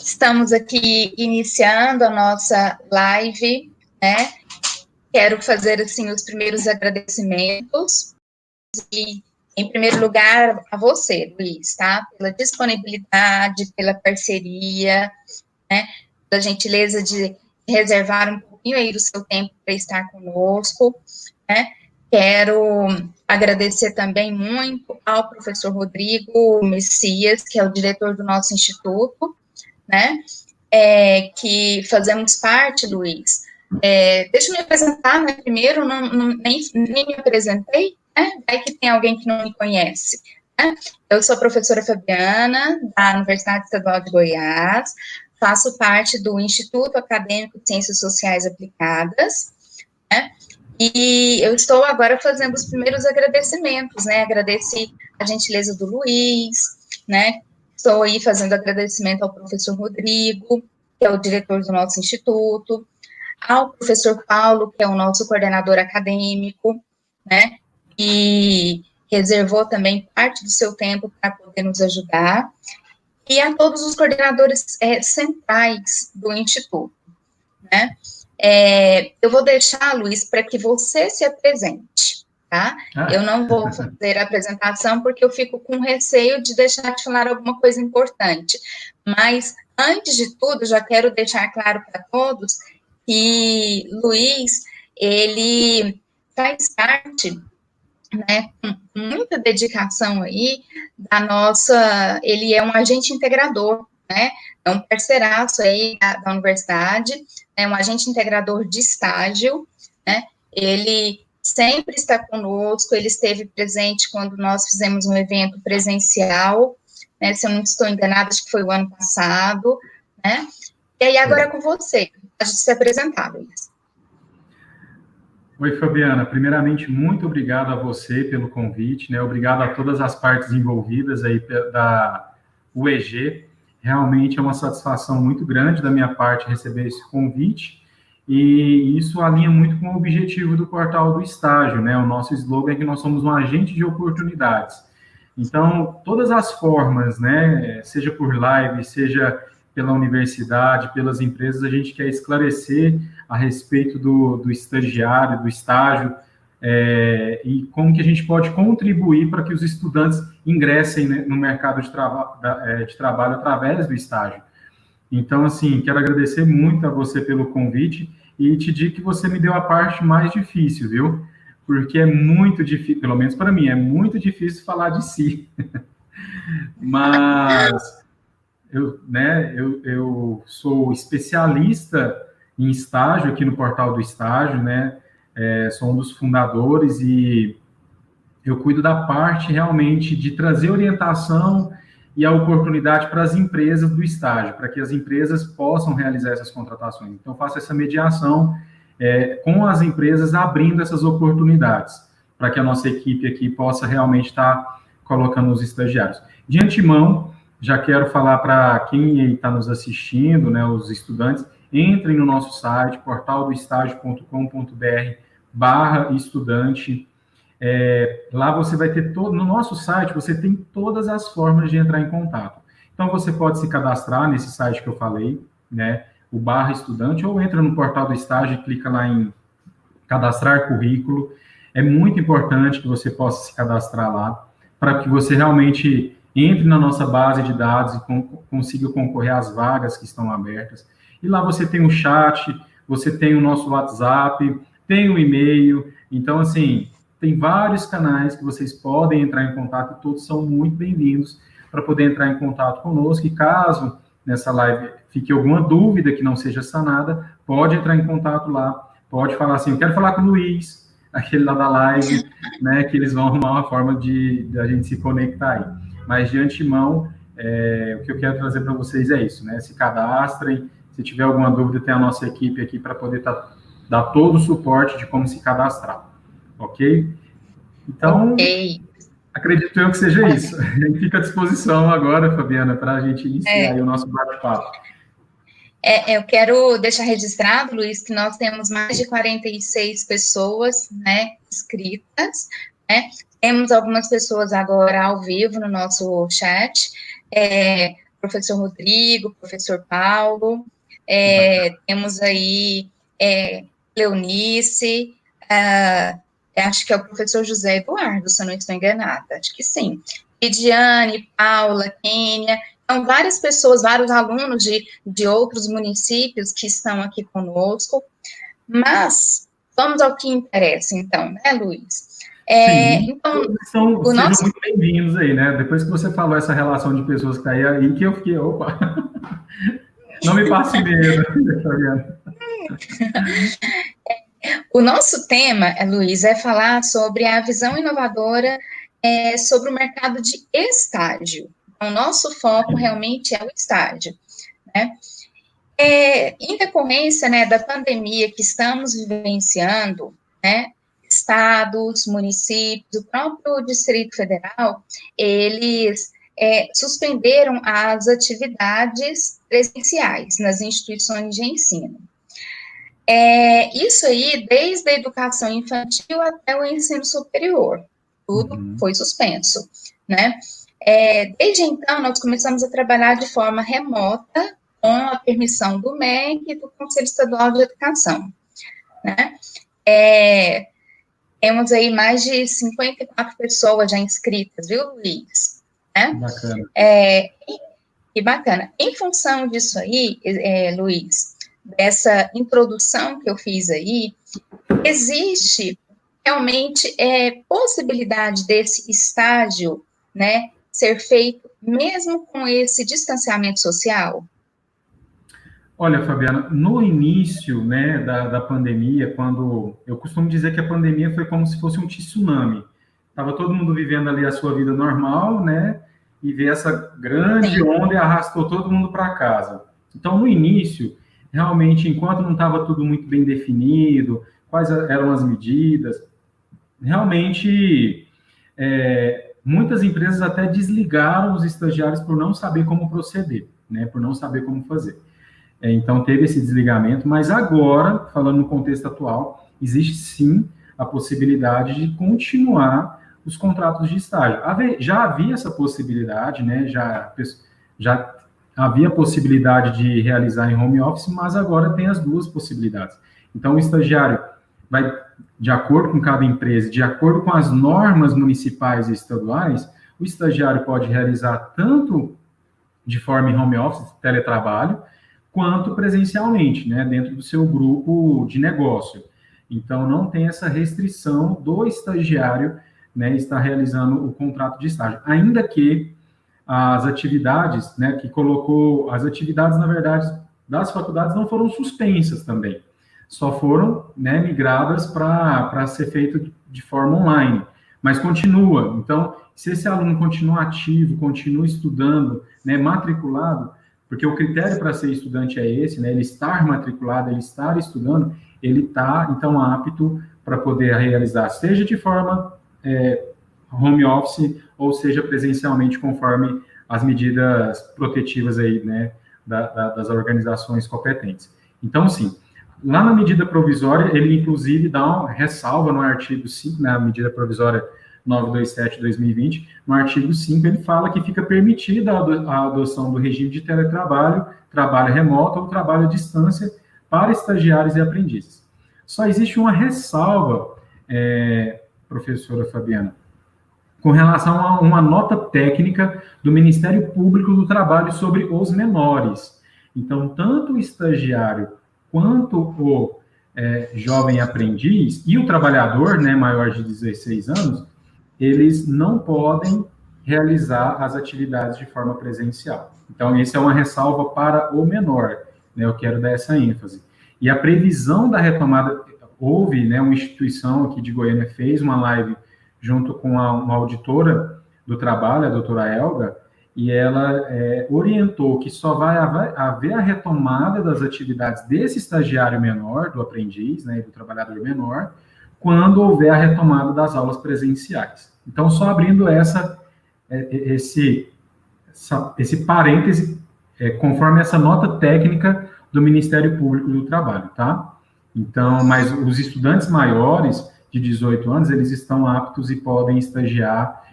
Estamos aqui iniciando a nossa live, né? Quero fazer, assim, os primeiros agradecimentos e, em primeiro lugar, a você, Luiz, tá? Pela disponibilidade, pela parceria, né? Pela gentileza de reservar um pouquinho aí do seu tempo para estar conosco, né? Quero agradecer também muito ao professor Rodrigo Messias, que é o diretor do nosso instituto, né? Que fazemos parte, Luiz. Deixa eu me apresentar, né? Primeiro, nem me apresentei, né? Vai que tem alguém que não me conhece. Né? Eu sou a professora Fabiana, da Universidade Estadual de Goiás, faço parte do Instituto Acadêmico de Ciências Sociais Aplicadas, né? E eu estou agora fazendo os primeiros agradecimentos, né? Agradeci a gentileza do Luiz, né? Estou aí fazendo agradecimento ao professor Rodrigo, que é o diretor do nosso instituto, ao professor Paulo, que é o nosso coordenador acadêmico, né? E reservou também parte do seu tempo para poder nos ajudar, e a todos os coordenadores centrais do instituto, né? Eu vou deixar, Luiz, para que você se apresente, tá? Eu não vou fazer a apresentação porque eu fico com receio de deixar de falar alguma coisa importante. Mas, antes de tudo, já quero deixar claro para todos que Luiz, ele faz parte, né, com muita dedicação aí, ele é um agente integrador, né, é um parceiraço aí da universidade, é um agente integrador de estágio, né, ele sempre está conosco, ele esteve presente quando nós fizemos um evento presencial, né, se eu não estou enganada, acho que foi o ano passado, né, e aí agora é com você, a gente se apresentar, Luiz. Oi, Fabiana. Primeiramente, muito obrigado a você pelo convite, né? Obrigado a todas as partes envolvidas aí da UEG. Realmente é uma satisfação muito grande da minha parte receber esse convite, e isso alinha muito com o objetivo do Portal do Estágio, né? O nosso slogan é que nós somos um agente de oportunidades. Então, todas as formas, né? Seja por live, seja pela universidade, pelas empresas, a gente quer esclarecer a respeito do estagiário, do estágio, e como que a gente pode contribuir para que os estudantes ingressem, né, no mercado de trabalho através do estágio. Então, assim, quero agradecer muito a você pelo convite e te digo que você me deu a parte mais difícil, viu? Porque é muito difícil, pelo menos para mim, é muito difícil falar de si. Mas eu sou especialista em estágio aqui no Portal do Estágio, né? Sou um dos fundadores e eu cuido da parte realmente de trazer orientação e a oportunidade para as empresas do estágio, para que as empresas possam realizar essas contratações. Então, faço essa mediação com as empresas, abrindo essas oportunidades, para que a nossa equipe aqui possa realmente estar colocando os estagiários. De antemão, já quero falar para quem está nos assistindo, né, os estudantes, entrem no nosso site, portaldoestágio.com.br/estudante. Lá você vai ter no nosso site você tem todas as formas de entrar em contato. Então, você pode se cadastrar nesse site que eu falei, né, o /estudante, ou entra no Portal do Estágio e clica lá em cadastrar currículo. É muito importante que você possa se cadastrar lá, para que você realmente entre na nossa base de dados e consiga concorrer às vagas que estão abertas. E lá você tem o chat, você tem o nosso WhatsApp, tem o e-mail. Então, assim, tem vários canais que vocês podem entrar em contato, e todos são muito bem-vindos para poder entrar em contato conosco. E caso nessa live fique alguma dúvida que não seja sanada, pode entrar em contato lá, pode falar assim, eu quero falar com o Luiz, aquele lá da live, né, que eles vão arrumar uma forma de a gente se conectar aí. Mas, de antemão, o que eu quero trazer para vocês é isso, né? Se cadastrem, se tiver alguma dúvida, tem a nossa equipe aqui para poder dar todo o suporte de como se cadastrar, ok? Então, acredito eu que seja isso. Fica à disposição agora, Fabiana, para a gente iniciar aí o nosso bate-papo. Eu quero deixar registrado, Luiz, que nós temos mais de 46 pessoas, né, inscritas, né? Temos algumas pessoas agora ao vivo no nosso chat. professor Rodrigo, professor Paulo, temos aí Leonice, acho que é o professor José Eduardo, se eu não estou enganada, acho que sim. Lidiane, Paula, Kênia, então várias pessoas, vários alunos de outros municípios que estão aqui conosco, mas vamos ao que interessa, então, né, Luiz? Sim, então, sejam muito bem-vindos aí, né? Depois que você falou essa relação de pessoas que tá aí, que eu fiquei, opa, não me passe medo, Fabiana. O nosso tema, Luiz, é falar sobre a visão inovadora sobre o mercado de estágio. Então, o nosso foco realmente é o estágio, né? Em decorrência, né, da pandemia que estamos vivenciando, né, estados, municípios, o próprio Distrito Federal, eles suspenderam as atividades presenciais nas instituições de ensino. Isso aí, desde a educação infantil até o ensino superior, tudo foi suspenso, né? Desde então, nós começamos a trabalhar de forma remota, com a permissão do MEC e do Conselho Estadual de Educação, né? Temos aí mais de 54 pessoas já inscritas, viu, Luiz? Né? Bacana. Que bacana. Em função disso aí, Luiz, dessa introdução que eu fiz aí, existe realmente possibilidade desse estágio, né, ser feito mesmo com esse distanciamento social? Olha, Fabiana, no início, né, da pandemia, quando eu costumo dizer que a pandemia foi como se fosse um tsunami. Estava todo mundo vivendo ali a sua vida normal, né, e veio essa grande onda e arrastou todo mundo para casa. Então, no início, realmente, enquanto não estava tudo muito bem definido, quais eram as medidas, realmente, muitas empresas até desligaram os estagiários por não saber como proceder, né, por não saber como fazer. Então, teve esse desligamento, mas agora, falando no contexto atual, existe sim a possibilidade de continuar os contratos de estágio. Já havia essa possibilidade, né? Já havia a possibilidade de realizar em home office, mas agora tem as duas possibilidades. Então, o estagiário vai, de acordo com cada empresa, de acordo com as normas municipais e estaduais, o estagiário pode realizar tanto de forma em home office, teletrabalho, quanto presencialmente, né, dentro do seu grupo de negócio. Então, não tem essa restrição do estagiário, né, estar realizando o contrato de estágio, ainda que as atividades, né, as atividades, na verdade, das faculdades não foram suspensas também, só foram, né, migradas para ser feito de forma online, mas continua. Então, se esse aluno continua ativo, continua estudando, né, matriculado, porque o critério para ser estudante é esse, né? Ele estar matriculado, ele estar estudando, ele está, então, apto para poder realizar, seja de forma home office, ou seja presencialmente, conforme as medidas protetivas aí, né, das organizações competentes. Então, sim, lá na medida provisória, ele, inclusive, dá uma ressalva no artigo 5, na medida provisória 927/2020, no artigo 5, ele fala que fica permitida a adoção do regime de teletrabalho, trabalho remoto ou trabalho à distância para estagiários e aprendizes. Só existe uma ressalva, professora Fabiana, com relação a uma nota técnica do Ministério Público do Trabalho sobre os menores. Então, tanto o estagiário quanto o jovem aprendiz e o trabalhador, né, maior de 16 anos, eles não podem realizar as atividades de forma presencial. Então, essa é uma ressalva para o menor, né? Eu quero dar essa ênfase. E a previsão da retomada, houve, né, uma instituição aqui de Goiânia fez uma live junto com uma auditora do trabalho, a doutora Elga, e ela orientou que só vai haver a retomada das atividades desse estagiário menor, do aprendiz, né, do trabalhador menor, quando houver a retomada das aulas presenciais. Então, só abrindo esse parêntese, conforme essa nota técnica do Ministério Público do Trabalho, tá? Então, mas os estudantes maiores de 18 anos, eles estão aptos e podem estagiar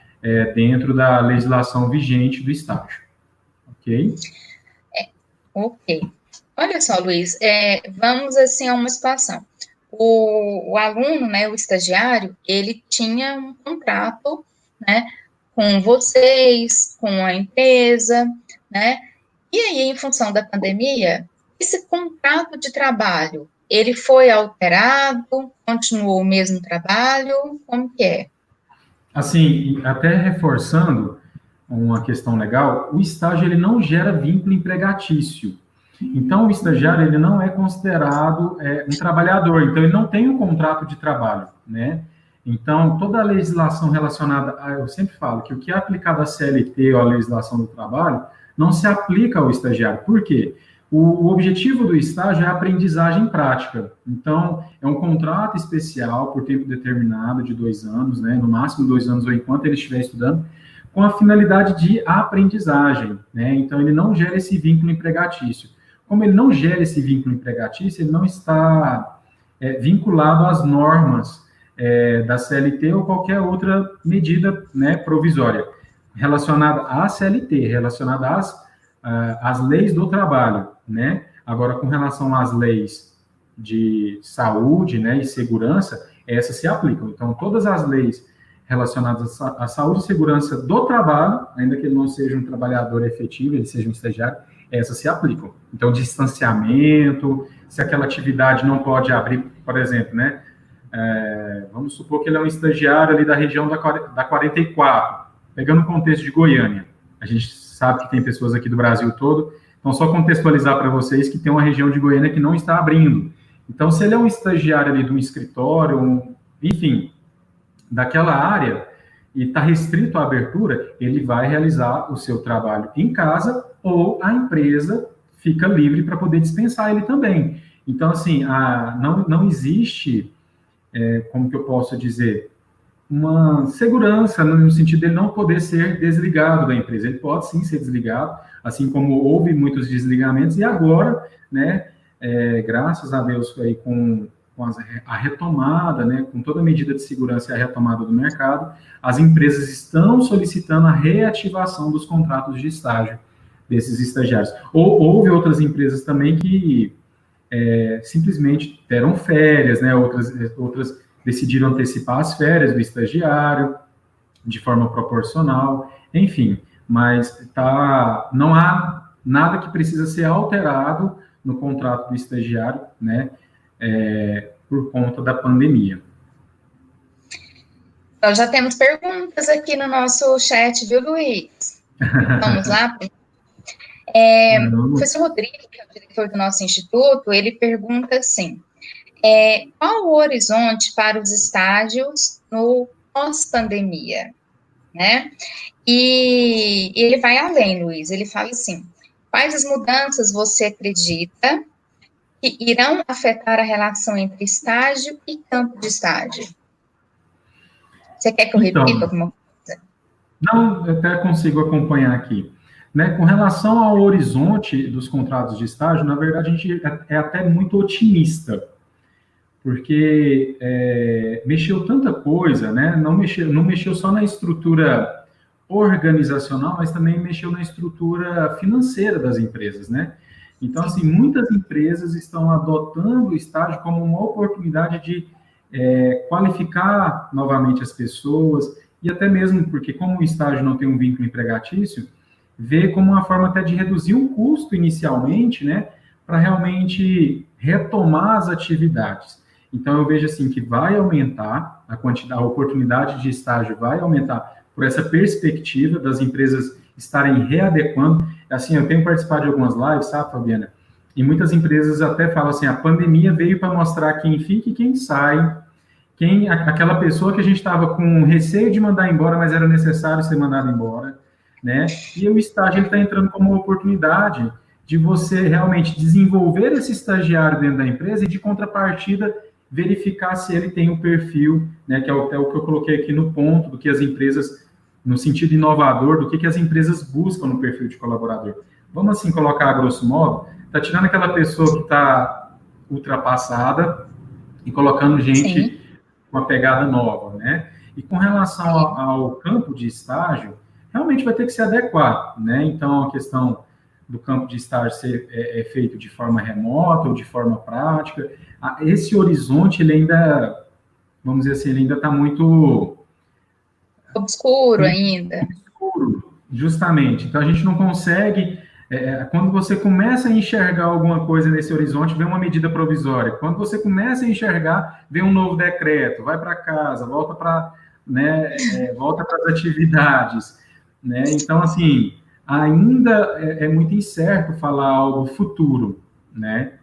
dentro da legislação vigente do estágio. ok? Ok. Olha só, Luiz, vamos assim a uma situação. O aluno, né, o estagiário, ele tinha um contrato, né, com vocês, com a empresa, né, e aí, em função da pandemia, esse contrato de trabalho, ele foi alterado, continuou o mesmo trabalho, como que é? Assim, até reforçando uma questão legal, o estágio ele não gera vínculo empregatício. Então, o estagiário ele não é considerado um trabalhador, então ele não tem um contrato de trabalho, né? Então, toda a legislação relacionada, eu sempre falo que o que é aplicado à CLT ou à legislação do trabalho não se aplica ao estagiário. Por quê? O objetivo do estágio é a aprendizagem prática. Então, é um contrato especial por tempo determinado de 2 anos, né? No máximo 2 anos ou enquanto ele estiver estudando, com a finalidade de aprendizagem, né? Então, ele não gera esse vínculo empregatício. Como ele não gera esse vínculo empregatício, ele não está vinculado às normas da CLT ou qualquer outra medida, né, provisória relacionada à CLT, relacionada às leis do trabalho, né? Agora, com relação às leis de saúde, né, e segurança, essas se aplicam. Então, todas as leis relacionadas à saúde e segurança do trabalho, ainda que ele não seja um trabalhador efetivo, ele seja um estagiário, essas se aplicam. Então, distanciamento, se aquela atividade não pode abrir, por exemplo, né? Vamos supor que ele é um estagiário ali da região da 44, pegando o contexto de Goiânia. A gente sabe que tem pessoas aqui do Brasil todo, então só contextualizar para vocês que tem uma região de Goiânia que não está abrindo. Então, se ele é um estagiário ali de um escritório, enfim, daquela área, e está restrito à abertura, ele vai realizar o seu trabalho em casa ou a empresa fica livre para poder dispensar ele também. Então, assim, não existe, como que eu posso dizer, uma segurança no sentido de ele não poder ser desligado da empresa. Ele pode sim ser desligado, assim como houve muitos desligamentos, e agora, né, graças a Deus, aí com a retomada, né, com toda a medida de segurança e a retomada do mercado, as empresas estão solicitando a reativação dos contratos de estágio desses estagiários. Houve outras empresas também que simplesmente deram férias, né, outras decidiram antecipar as férias do estagiário de forma proporcional, enfim, mas não há nada que precisa ser alterado no contrato do estagiário, né, por conta da pandemia. Nós já temos perguntas aqui no nosso chat, viu, Luiz? Vamos lá? O professor Rodrigo, que é o diretor do nosso instituto, ele pergunta assim, qual o horizonte para os estágios no pós-pandemia, né? E ele vai além, Luiz, ele fala assim, quais as mudanças você acredita que irão afetar a relação entre estágio e campo de estágio? Você quer que eu repita alguma coisa? Não, eu até consigo acompanhar aqui. Né, com relação ao horizonte dos contratos de estágio, na verdade, a gente é até muito otimista, porque mexeu tanta coisa, né? Não mexeu só na estrutura organizacional, mas também mexeu na estrutura financeira das empresas, né? Então, assim, muitas empresas estão adotando o estágio como uma oportunidade de qualificar novamente as pessoas, e até mesmo porque, como o estágio não tem um vínculo empregatício, vê como uma forma até de reduzir o custo inicialmente, né, para realmente retomar as atividades. Então, eu vejo assim que vai aumentar a quantidade, a oportunidade de estágio vai aumentar por essa perspectiva das empresas estarem readequando. Assim, eu tenho participado de algumas lives, sabe, Fabiana? E muitas empresas até falam assim, a pandemia veio para mostrar quem fica e quem sai, aquela pessoa que a gente estava com receio de mandar embora, mas era necessário ser mandado embora, né? E o estágio está entrando como uma oportunidade de você realmente desenvolver esse estagiário dentro da empresa e, de contrapartida, verificar se ele tem o perfil, né, que é o que eu coloquei aqui no ponto, do que as empresas, no sentido inovador, do que as empresas buscam no perfil de colaborador. Vamos, assim, colocar a grosso modo, está tirando aquela pessoa que está ultrapassada e colocando gente Sim. com uma pegada nova, né? E com relação ao campo de estágio, realmente vai ter que se adequar, né? Então, a questão do campo de estágio ser feito de forma remota ou de forma prática. Esse horizonte, ele ainda, vamos dizer assim, ele ainda está muito... obscuro ainda. Obscuro, justamente. Então, a gente não consegue... quando você começa a enxergar alguma coisa nesse horizonte, vem uma medida provisória. Quando você começa a enxergar, vem um novo decreto, vai para casa, volta para, né, volta para as atividades, né? Então, assim, ainda é muito incerto falar algo futuro, né?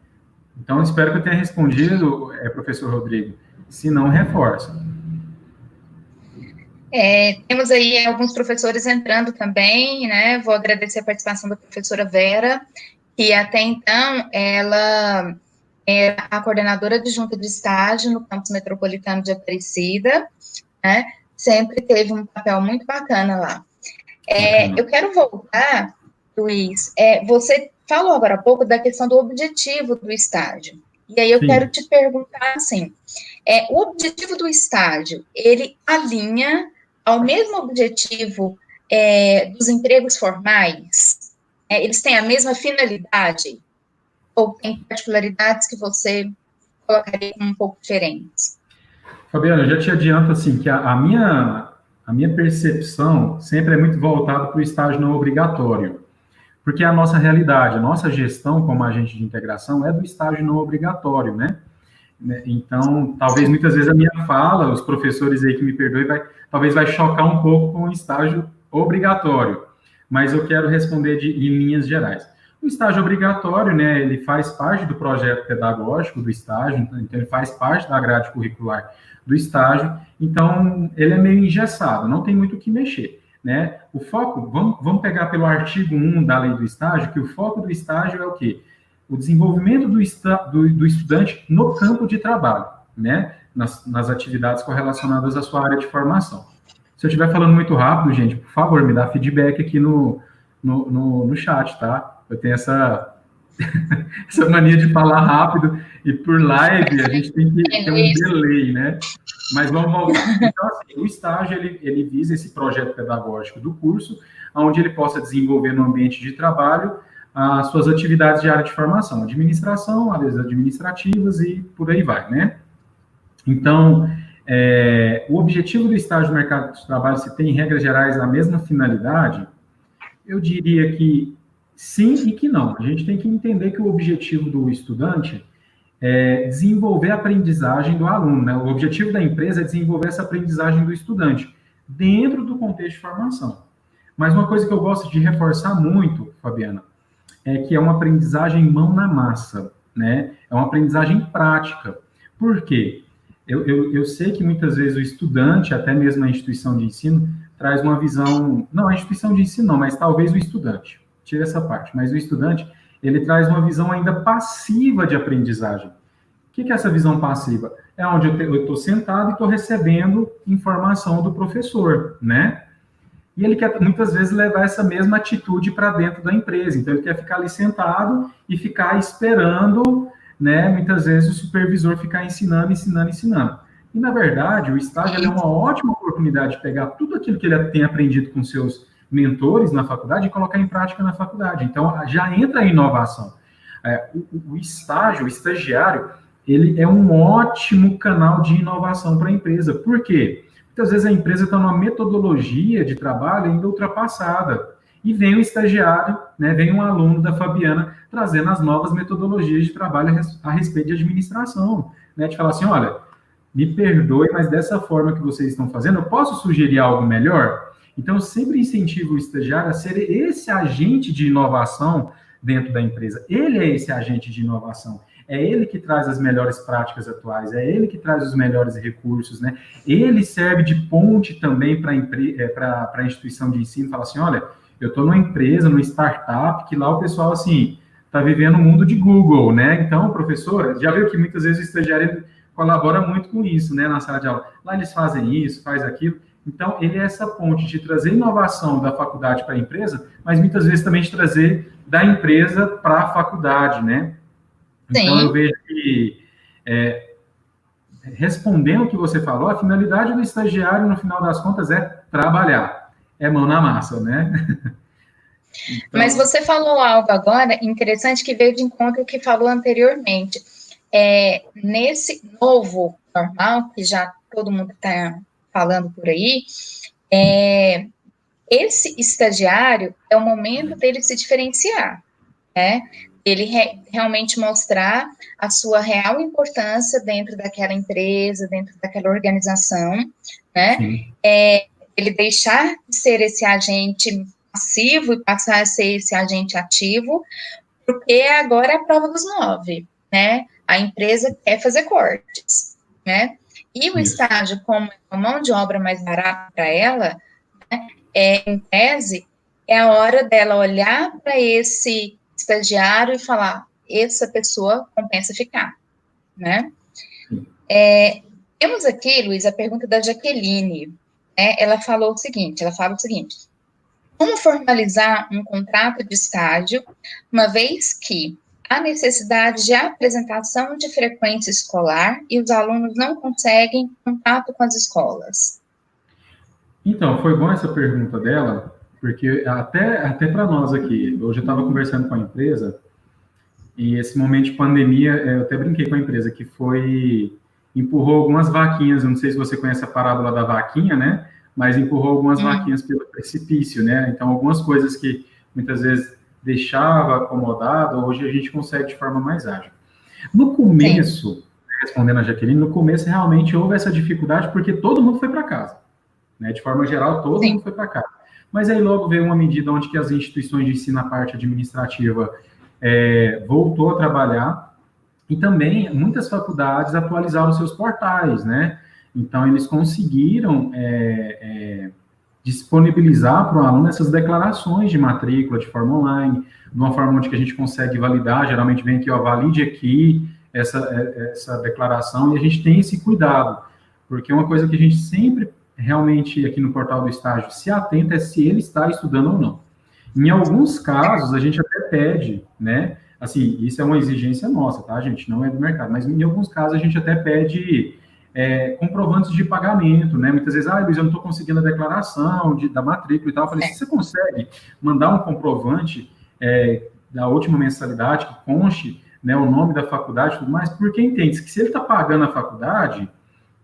Então, espero que eu tenha respondido, professor Rodrigo. Se não, reforça. Temos aí alguns professores entrando também, né? Vou agradecer a participação da professora Vera, que até então ela é a coordenadora adjunta de estágio no campus metropolitano de Aparecida, né? Sempre teve um papel muito bacana lá. Eu quero voltar, Luiz, você falou agora há pouco da questão do objetivo do estágio. E aí eu Sim. quero te perguntar assim, o objetivo do estágio, ele alinha ao mesmo objetivo dos empregos formais? Eles têm a mesma finalidade? Ou tem particularidades que você colocaria um pouco diferentes? Fabiana, eu já te adianto assim, que a minha percepção sempre é muito voltada para o estágio não obrigatório, porque a nossa realidade, a nossa gestão como agente de integração é do estágio não obrigatório, né? Então, talvez muitas vezes a minha fala, os professores aí que me perdoem, talvez vai chocar um pouco com o estágio obrigatório, mas eu quero responder em linhas gerais. O estágio obrigatório, né, ele faz parte do projeto pedagógico do estágio, então ele faz parte da grade curricular do estágio, então ele é meio engessado, não tem muito o que mexer, né? O foco, vamos pegar pelo artigo 1 da lei do estágio, que o foco do estágio é o quê? O desenvolvimento do estudante no campo de trabalho, né? Nas atividades correlacionadas à sua área de formação. Se eu estiver falando muito rápido, gente, por favor, me dá feedback aqui no chat, tá? Eu tenho essa mania de falar rápido, e por live a gente tem que ter um delay, né? Mas vamos voltar. Então, assim, o estágio, ele visa esse projeto pedagógico do curso, onde ele possa desenvolver no ambiente de trabalho as suas atividades de área de formação, administração, áreas administrativas e por aí vai, né? Então, o objetivo do estágio no mercado de trabalho, se tem, em regras gerais, a mesma finalidade, eu diria que sim e que não. A gente tem que entender que o objetivo do estudante é desenvolver a aprendizagem do aluno, né? O objetivo da empresa é desenvolver essa aprendizagem do estudante dentro do contexto de formação. Mas uma coisa que eu gosto de reforçar muito, Fabiana, é que é uma aprendizagem mão na massa, né? É uma aprendizagem prática. Por quê? Eu sei que muitas vezes o estudante, até mesmo a instituição de ensino, traz uma visão... Não, a instituição de ensino não, mas talvez o estudante. Tira essa parte. Mas o estudante, ele traz uma visão ainda passiva de aprendizagem. O que é essa visão passiva? É onde eu estou sentado e estou recebendo informação do professor, né? E ele quer, muitas vezes, levar essa mesma atitude para dentro da empresa. Então, ele quer ficar ali sentado e ficar esperando, né? Muitas vezes, o supervisor ficar ensinando. E, na verdade, o estágio é uma ótima oportunidade de pegar tudo aquilo que ele tem aprendido com seus mentores na faculdade e colocar em prática na faculdade. Então, já entra a inovação. O estágio, o estagiário, ele é um ótimo canal de inovação para a empresa. Por quê? Muitas vezes a empresa está numa metodologia de trabalho ainda ultrapassada. E vem o estagiário, né, vem um aluno da Fabiana trazendo as novas metodologias de trabalho a respeito de administração. Né, de falar assim, olha, me perdoe, mas dessa forma que vocês estão fazendo, eu posso sugerir algo melhor? Então, eu sempre incentivo o estagiário a ser esse agente de inovação dentro da empresa. Ele é esse agente de inovação. É ele que traz as melhores práticas atuais, é ele que traz os melhores recursos, né? Ele serve de ponte também para a instituição de ensino, fala assim, olha, eu estou numa empresa, numa startup, que lá o pessoal, assim, está vivendo um mundo de Google, né? Então, professor, já viu que muitas vezes o estagiário colabora muito com isso, né, na sala de aula. Lá eles fazem isso, faz aquilo. Então, ele é essa ponte de trazer inovação da faculdade para a empresa, mas muitas vezes também de trazer da empresa para a faculdade, né? Então, eu vejo que, respondendo o que você falou, a finalidade do estagiário, no final das contas, é trabalhar. É mão na massa, né? Então, Mas você falou algo agora interessante que veio de encontro ao que falou anteriormente. Nesse novo normal, que já todo mundo está falando por aí, esse estagiário é o momento dele se diferenciar, né? Ele realmente mostrar a sua real importância dentro daquela empresa, dentro daquela organização, né? Ele deixar de ser esse agente passivo e passar a ser esse agente ativo, porque agora é a prova dos 9, né? A empresa quer fazer cortes, né? E o estágio, como é uma mão de obra mais barata para ela, né, em tese, é a hora dela olhar para esse estagiário e falar, essa pessoa compensa ficar, né? Temos aqui, Luiz, a pergunta da Jaqueline, né? Ela fala o seguinte, como formalizar um contrato de estágio, uma vez que há necessidade de apresentação de frequência escolar e os alunos não conseguem contato com as escolas? Então, foi bom essa pergunta dela, porque até para nós aqui, hoje eu estava conversando com a empresa, e esse momento de pandemia, eu até brinquei com a empresa, que empurrou algumas vaquinhas, eu não sei se você conhece a parábola da vaquinha, né? Mas empurrou algumas vaquinhas pelo precipício, né? Então, algumas coisas que muitas vezes deixava acomodado, hoje a gente consegue de forma mais ágil. No começo, respondendo a Jaqueline, no começo realmente houve essa dificuldade porque todo mundo foi para casa, né? De forma geral, todo mundo foi para casa. Mas aí logo veio uma medida onde que as instituições de ensino, a parte administrativa, voltou a trabalhar, e também muitas faculdades atualizaram seus portais, né? Então, eles conseguiram disponibilizar para o aluno essas declarações de matrícula de forma online, de uma forma onde que a gente consegue validar, geralmente vem aqui, ó, valide aqui essa declaração, e a gente tem esse cuidado, porque uma coisa que a gente sempre realmente aqui no portal do estágio se atenta é se ele está estudando ou não. Em alguns casos, a gente até pede, né? Assim, isso é uma exigência nossa, tá, gente? Não é do mercado, mas em alguns casos a gente até pede comprovantes de pagamento, né? Muitas vezes, Luiz, eu não estou conseguindo a declaração da matrícula e tal. Eu falei, se você consegue mandar um comprovante da última mensalidade que conste, né, o nome da faculdade e tudo mais, porque entende que se ele está pagando a faculdade,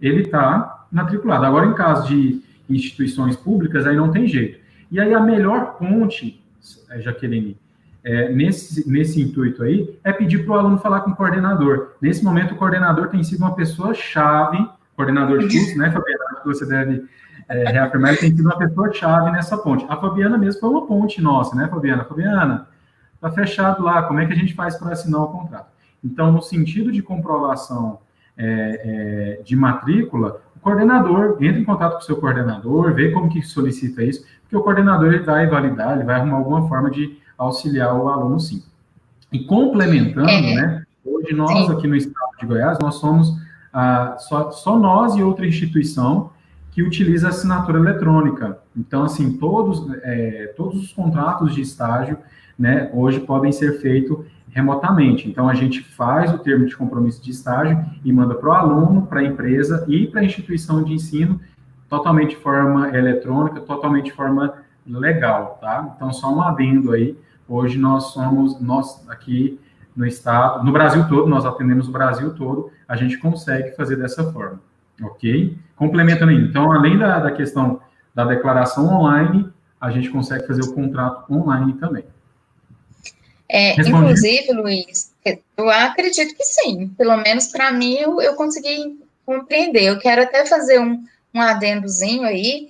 ele está matriculado. Agora, em caso de instituições públicas, aí não tem jeito. E aí a melhor ponte, Jaqueline, nesse intuito aí, é pedir para o aluno falar com o coordenador. Nesse momento, o coordenador tem sido uma pessoa-chave, coordenador de curso, né, Fabiana, que você deve reafirmar, ele tem sido uma pessoa-chave nessa ponte. A Fabiana mesmo foi uma ponte nossa, né, Fabiana? Fabiana, está fechado lá, como é que a gente faz para assinar o contrato? Então, no sentido de comprovação de matrícula, o coordenador entra em contato com o seu coordenador, vê como que solicita isso, porque o coordenador ele vai validar, ele vai arrumar alguma forma de auxiliar o aluno, sim. E complementando, né, hoje nós aqui no estado de Goiás, nós somos só nós e outra instituição que utiliza assinatura eletrônica. Então, assim, todos os contratos de estágio, né, hoje podem ser feitos remotamente. Então, a gente faz o termo de compromisso de estágio e manda para o aluno, para a empresa e para a instituição de ensino, totalmente de forma eletrônica, totalmente de forma legal, tá? Então, só um adendo aí, hoje nós aqui no estado, no Brasil todo, nós atendemos o Brasil todo, a gente consegue fazer dessa forma, ok? Complementando aí, então, além da questão da declaração online, a gente consegue fazer o contrato online também. Inclusive, Luiz, eu acredito que sim. Pelo menos para mim, eu consegui compreender. Eu quero até fazer um adendozinho aí,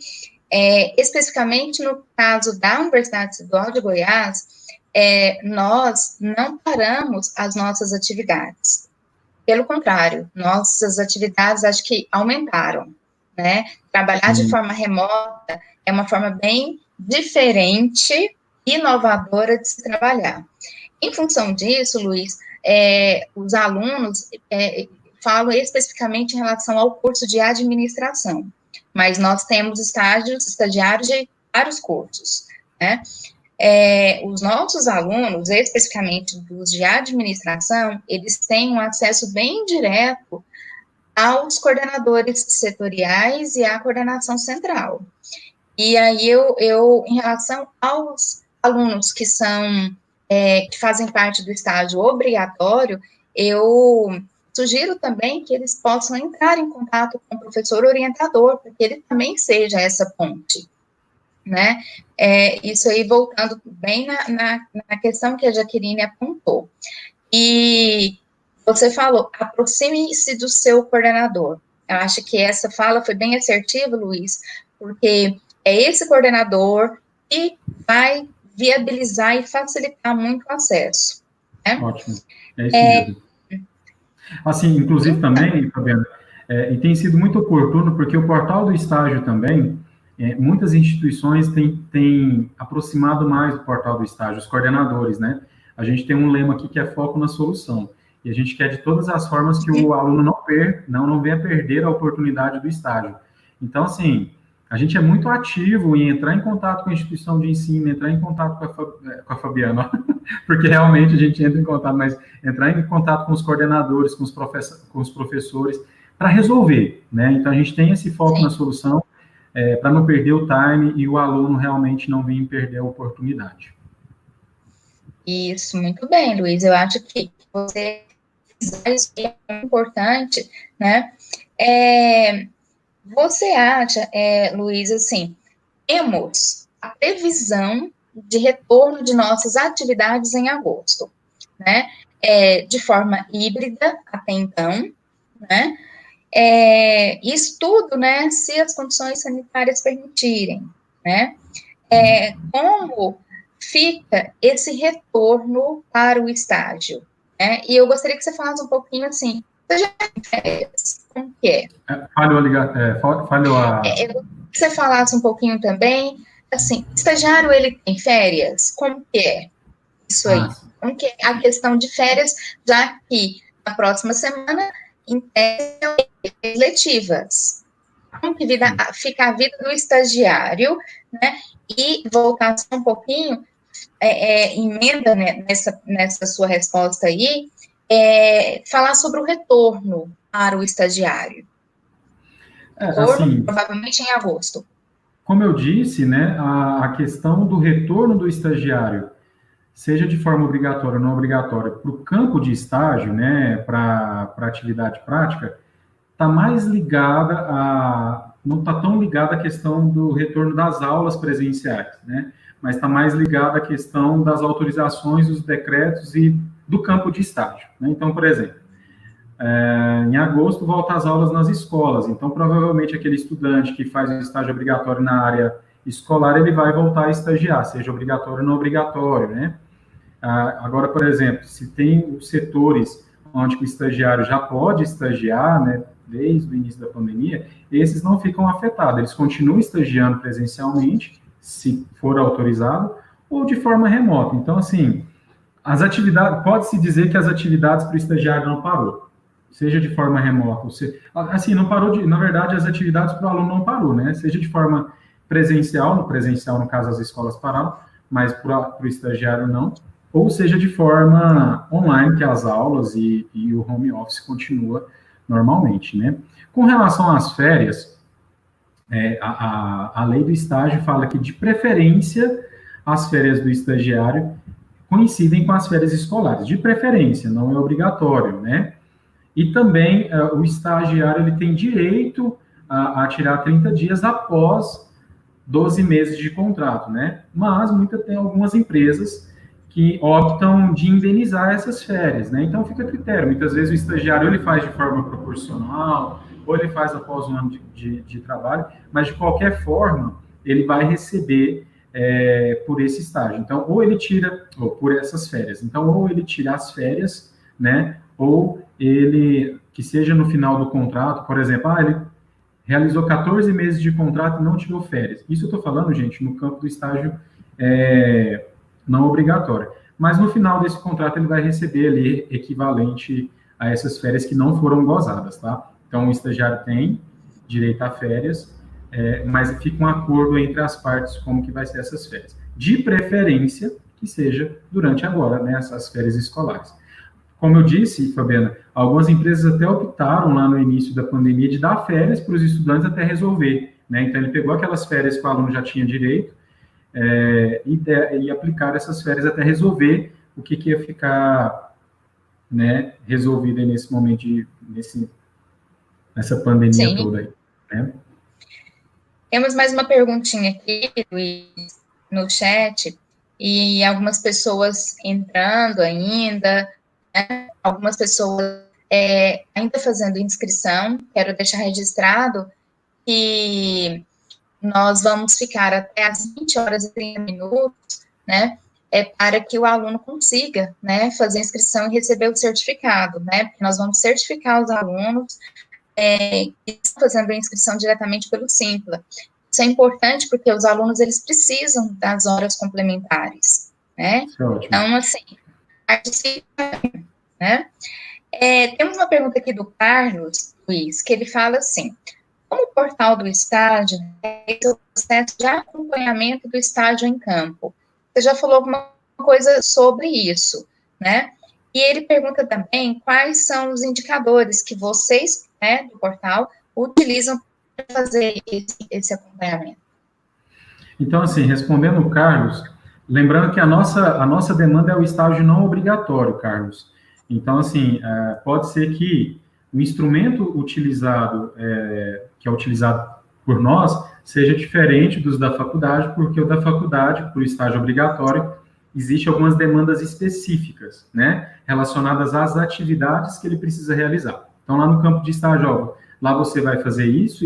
especificamente no caso da Universidade Estadual de Goiás, nós não paramos as nossas atividades. Pelo contrário, nossas atividades acho que aumentaram, né? Trabalhar de forma remota é uma forma bem diferente, inovadora de se trabalhar. Em função disso, Luiz, os alunos falam especificamente em relação ao curso de administração, mas nós temos estagiários de vários cursos, né? Os nossos alunos, especificamente dos de administração, eles têm um acesso bem direto aos coordenadores setoriais e à coordenação central. E aí, em relação aos alunos que são, que fazem parte do estágio obrigatório, eu sugiro também que eles possam entrar em contato com o professor orientador, para que ele também seja essa ponte, né? Isso aí voltando bem na questão que a Jaqueline apontou. E você falou, aproxime-se do seu coordenador. Eu acho que essa fala foi bem assertiva, Luiz, porque é esse coordenador que vai viabilizar e facilitar muito o acesso, né? Ótimo, é isso mesmo. Assim, inclusive também, Fabiana, e tem sido muito oportuno, porque o portal do estágio também, muitas instituições têm aproximado mais do portal do estágio, os coordenadores, né? A gente tem um lema aqui que é foco na solução, e a gente quer de todas as formas que o aluno não venha perder a oportunidade do estágio. Então, assim, a gente é muito ativo em entrar em contato com a instituição de ensino, entrar em contato com a Fabiana, porque realmente a gente entra em contato, mas entrar em contato com os coordenadores, com os professores, para resolver, né? Então, a gente tem esse foco na solução, para não perder o time e o aluno realmente não vir perder a oportunidade. Isso, muito bem, Luiz. Eu acho que você isso é importante, né? Você acha, Luiz, assim, temos a previsão de retorno de nossas atividades em agosto, né? De forma híbrida até então, né? Isso tudo, né? Se as condições sanitárias permitirem, né? Como fica esse retorno para o estágio, né? E eu gostaria que você falasse um pouquinho assim, como que é? Falhou a... Eu gostaria que você falasse um pouquinho também, assim, estagiário, ele tem férias? Como que é isso aí? Como que é a questão de férias, já que na próxima semana, em letivas? Como que fica a vida do estagiário, né? E voltar só um pouquinho, emenda, né, nessa sua resposta aí, falar sobre o retorno para o estagiário. Assim, provavelmente em agosto. Como eu disse, né, a questão do retorno do estagiário, seja de forma obrigatória ou não obrigatória, para o campo de estágio, né, para atividade prática, está mais ligada não está tão ligada à questão do retorno das aulas presenciais, né, mas está mais ligada à questão das autorizações, dos decretos e do campo de estágio, né? Então, por exemplo, em agosto volta às aulas nas escolas, então provavelmente aquele estudante que faz o estágio obrigatório na área escolar, ele vai voltar a estagiar, seja obrigatório ou não obrigatório, né? Agora, por exemplo, se tem os setores onde o estagiário já pode estagiar, né, desde o início da pandemia, esses não ficam afetados, eles continuam estagiando presencialmente, se for autorizado, ou de forma remota. Então, assim, as atividades, pode-se dizer que as atividades para o estagiário não parou, seja de forma remota, assim, não parou na verdade, as atividades para o aluno não parou, né, seja de forma presencial no caso as escolas pararam, mas para o estagiário não, ou seja de forma online, que as aulas e o home office continua normalmente, né. Com relação às férias, a lei do estágio fala que, de preferência, as férias do estagiário coincidem com as férias escolares, de preferência, não é obrigatório, né. E também o estagiário ele tem direito a tirar 30 dias após 12 meses de contrato, né? Mas tem algumas empresas que optam de indenizar essas férias, né? Então fica a critério. Muitas vezes o estagiário ele faz de forma proporcional, ou ele faz após um ano de trabalho, mas de qualquer forma ele vai receber por esse estágio. Então, ou ele tira, ou por essas férias. Então, ou ele tira as férias, né? Ou ele, que seja no final do contrato, por exemplo, ele realizou 14 meses de contrato e não tirou férias. Isso eu estou falando, gente, no campo do estágio não obrigatório. Mas no final desse contrato ele vai receber ali equivalente a essas férias que não foram gozadas, tá? Então o estagiário tem direito a férias, mas fica um acordo entre as partes como que vai ser essas férias. De preferência que seja durante agora, né, essas férias escolares. Como eu disse, Fabiana, algumas empresas até optaram lá no início da pandemia de dar férias para os estudantes até resolver, né? Então, ele pegou aquelas férias que o aluno já tinha direito, e aplicar essas férias até resolver o que ia ficar, né, resolvido aí nesse momento, nessa pandemia Sim. toda aí, né? Temos mais uma perguntinha aqui, Luiz, no chat, e algumas pessoas entrando ainda, né? Algumas pessoas ainda fazendo inscrição. Quero deixar registrado que nós vamos ficar até às 20 horas e 30 minutos, né, para que o aluno consiga, né, fazer a inscrição e receber o certificado, né, porque nós vamos certificar os alunos que estão fazendo a inscrição diretamente pelo Simpla. Isso é importante porque os alunos, eles precisam das horas complementares, né? Isso é ótimo. Então, assim, participa, né? Temos uma pergunta aqui do Carlos, Luiz, que ele fala assim: como o portal do estágio é o processo de acompanhamento do estágio em campo? Você já falou alguma coisa sobre isso, né? E ele pergunta também quais são os indicadores que vocês, né, do portal, utilizam para fazer esse acompanhamento. Então, assim, respondendo o Carlos, lembrando que a nossa demanda é o estágio não obrigatório, Carlos. Então, assim, pode ser que o instrumento utilizado, que é utilizado por nós, seja diferente dos da faculdade, porque o da faculdade, por estágio obrigatório, existe algumas demandas específicas, né, relacionadas às atividades que ele precisa realizar. Então, lá no campo de estágio, ó, lá você vai fazer isso,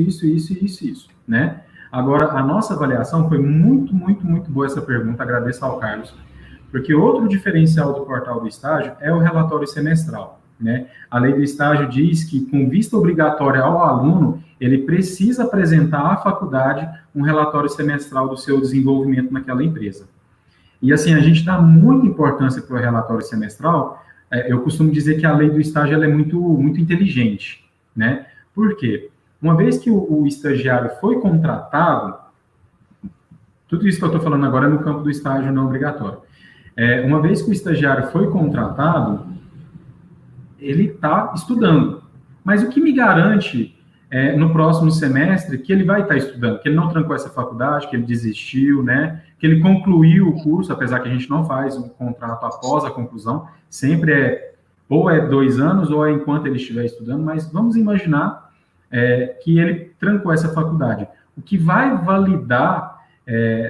né? Agora, a nossa avaliação foi muito, muito, muito boa essa pergunta, agradeço ao Carlos, porque outro diferencial do portal do estágio é o relatório semestral, né? A lei do estágio diz que, com vista obrigatória ao aluno, ele precisa apresentar à faculdade um relatório semestral do seu desenvolvimento naquela empresa. E, assim, a gente dá muita importância para o relatório semestral. Eu costumo dizer que a lei do estágio ela é muito, muito inteligente, né? Por quê? Uma vez que o estagiário foi contratado, tudo isso que eu estou falando agora é no campo do estágio não obrigatório. Uma vez que o estagiário foi contratado, ele está estudando. Mas o que me garante no próximo semestre que ele vai estar estudando, que ele não trancou essa faculdade, que ele desistiu, né? Que ele concluiu o curso, apesar que a gente não faz um contrato após a conclusão, sempre ou 2 anos ou é enquanto ele estiver estudando, mas vamos imaginar que ele trancou essa faculdade. O que vai validar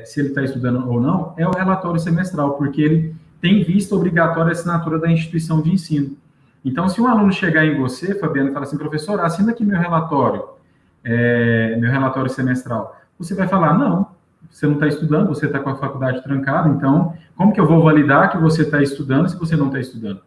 se ele está estudando ou não é o relatório semestral, porque ele tem vista obrigatória a assinatura da instituição de ensino. Então, se um aluno chegar em você, Fabiano, e falar assim, professor, assina aqui meu relatório semestral, você vai falar, não, você não está estudando, você está com a faculdade trancada, então, como que eu vou validar que você está estudando se você não está estudando?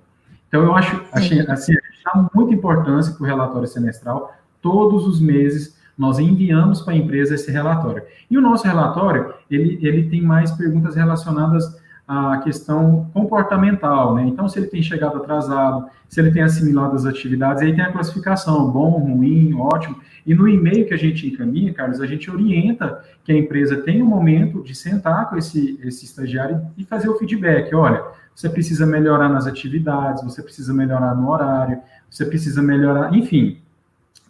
Então, eu acho, assim, a gente dá muita importância para o relatório semestral. Todos os meses, nós enviamos para a empresa esse relatório. E o nosso relatório, ele tem mais perguntas relacionadas à questão comportamental, né? Então, se ele tem chegado atrasado, se ele tem assimilado as atividades, aí tem a classificação, bom, ruim, ótimo. E no e-mail que a gente encaminha, Carlos, a gente orienta que a empresa tenha um momento de sentar com esse estagiário e fazer o feedback. Olha, você precisa melhorar nas atividades, você precisa melhorar no horário, você precisa melhorar, enfim.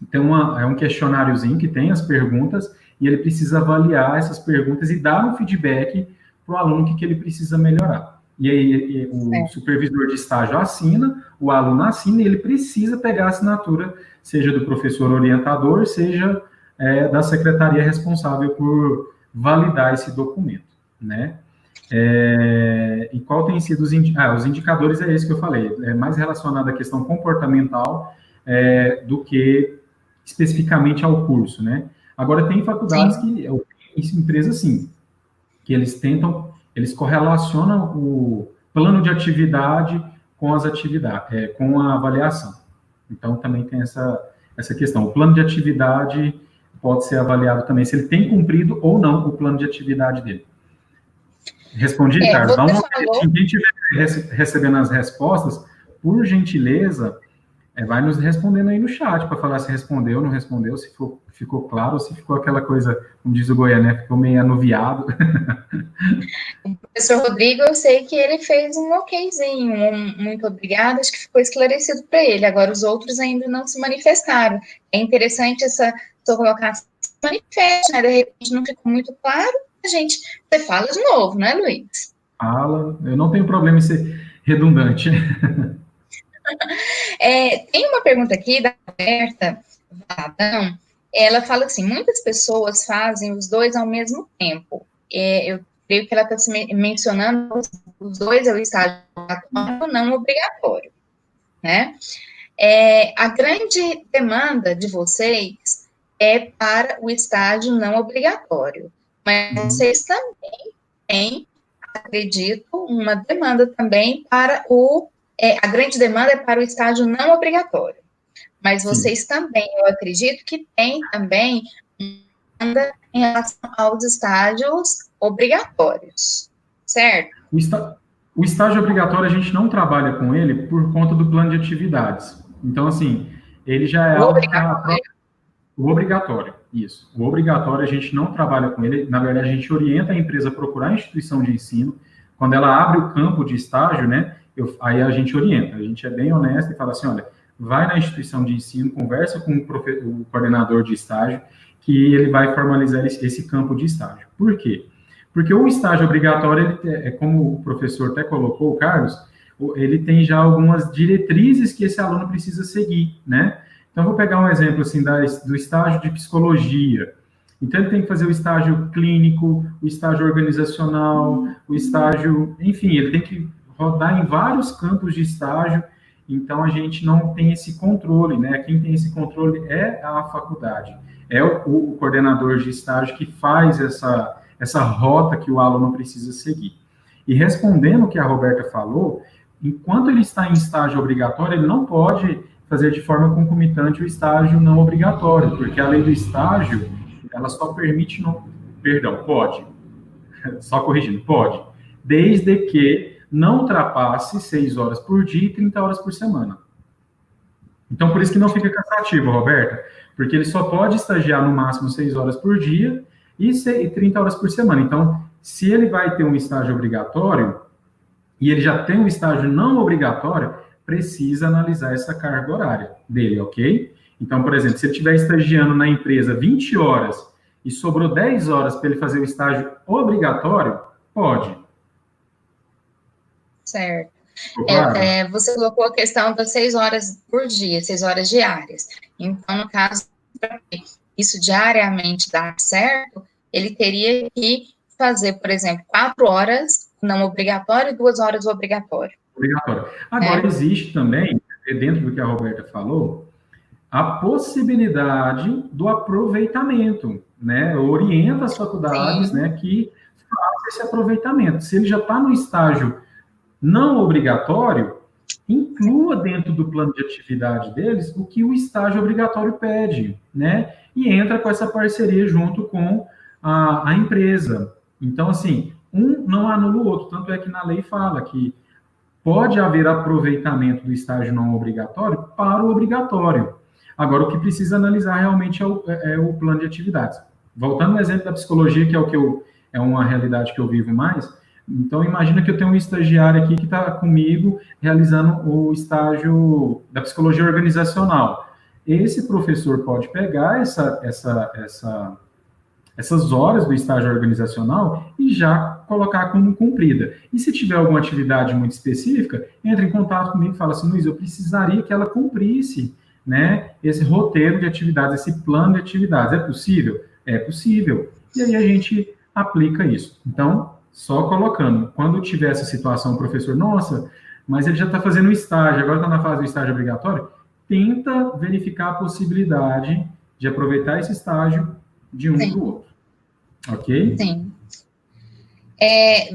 Então, é um questionáriozinho que tem as perguntas e ele precisa avaliar essas perguntas e dar um feedback para o aluno que ele precisa melhorar. E aí, o supervisor de estágio assina, o aluno assina e ele precisa pegar a assinatura, seja do professor orientador, seja da secretaria responsável por validar esse documento, né? E qual tem sido os indicadores? É esse que eu falei, é mais relacionado à questão comportamental do que especificamente ao curso, né? Agora, tem faculdades empresas, sim, que eles correlacionam o plano de atividade com as atividades, com a avaliação. Então, também tem essa questão. O plano de atividade pode ser avaliado também, se ele tem cumprido ou não o plano de atividade dele. Respondi, Carlos? Dá uma olhada. Quem estiver recebendo as respostas, por gentileza, vai nos respondendo aí no chat, para falar se respondeu, não respondeu, se ficou claro, ou se ficou aquela coisa, como diz o Goiânia, né? Ficou meio anuviado. O professor Rodrigo, eu sei que ele fez um okzinho, muito obrigada, acho que ficou esclarecido para ele. Agora, os outros ainda não se manifestaram. É interessante essa sua colocação, se manifeste, né? De repente não ficou muito claro, você fala de novo, né, Luiz? Fala, eu não tenho problema em ser redundante. Tem uma pergunta aqui da Roberta Valadão. Ela fala assim: muitas pessoas fazem os dois ao mesmo tempo. Eu creio que ela está mencionando os dois é o estágio obrigatório não obrigatório, né? A grande demanda de vocês é para o estágio não obrigatório, mas vocês também têm, acredito, uma demanda também para a grande demanda é para o estágio não obrigatório, mas vocês Sim. também, eu acredito que tem também demanda em relação aos estágios obrigatórios, certo? O estágio obrigatório, a gente não trabalha com ele por conta do plano de atividades. Então, assim, ele já é algo que o obrigatório, isso. O obrigatório, a gente não trabalha com ele. Na verdade, a gente orienta a empresa a procurar a instituição de ensino. Quando ela abre o campo de estágio, né, aí a gente orienta. A gente é bem honesto e fala assim, olha, vai na instituição de ensino, conversa com o coordenador de estágio, que ele vai formalizar esse campo de estágio. Por quê? Porque o estágio obrigatório, como o professor até colocou, o Carlos, ele tem já algumas diretrizes que esse aluno precisa seguir, né? Então, vou pegar um exemplo, assim, do estágio de psicologia. Então, ele tem que fazer o estágio clínico, o estágio organizacional, o estágio... Enfim, ele tem que rodar em vários campos de estágio. Então, a gente não tem esse controle, né? Quem tem esse controle é a faculdade. É o coordenador de estágio que faz essa rota que o aluno precisa seguir. E respondendo o que a Roberta falou, enquanto ele está em estágio obrigatório, ele não pode fazer de forma concomitante o estágio não obrigatório, porque a lei do estágio, ela só permite, pode, só corrigindo, pode, desde que não ultrapasse 6 horas por dia e 30 horas por semana. Então, por isso que não fica cansativo, Roberta, porque ele só pode estagiar no máximo 6 horas por dia e 30 horas por semana. Então, se ele vai ter um estágio obrigatório e ele já tem um estágio não obrigatório, precisa analisar essa carga horária dele, ok? Então, por exemplo, se ele estiver estagiando na empresa 20 horas e sobrou 10 horas para ele fazer o estágio obrigatório, pode. Certo. Claro. Você colocou a questão das 6 horas por dia, 6 horas diárias. Então, no caso, para isso diariamente dar certo, ele teria que fazer, por exemplo, 4 horas não obrigatório e 2 horas obrigatório. Obrigatório. Agora, existe também, dentro do que a Roberta falou, a possibilidade do aproveitamento, né? Orienta as faculdades, né, que façam esse aproveitamento. Se ele já está no estágio não obrigatório, inclua dentro do plano de atividade deles o que o estágio obrigatório pede, né? E entra com essa parceria junto com a empresa. Então, assim, um não anula o outro, tanto é que na lei fala que pode haver aproveitamento do estágio não obrigatório para o obrigatório. Agora, o que precisa analisar realmente é o plano de atividades. Voltando ao exemplo da psicologia, que é uma realidade que eu vivo mais, então imagina que eu tenho um estagiário aqui que está comigo realizando o estágio da psicologia organizacional. Esse professor pode pegar essas horas do estágio organizacional e já colocar como cumprida. E se tiver alguma atividade muito específica, entre em contato comigo e fala assim, Luiz, eu precisaria que ela cumprisse, né, esse roteiro de atividades, esse plano de atividades. É possível? É possível. E aí a gente aplica isso. Então, só colocando, quando tiver essa situação, o professor, nossa, mas ele já está fazendo o estágio, agora está na fase do estágio obrigatório, tenta verificar a possibilidade de aproveitar esse estágio de um para o outro. Ok? Sim.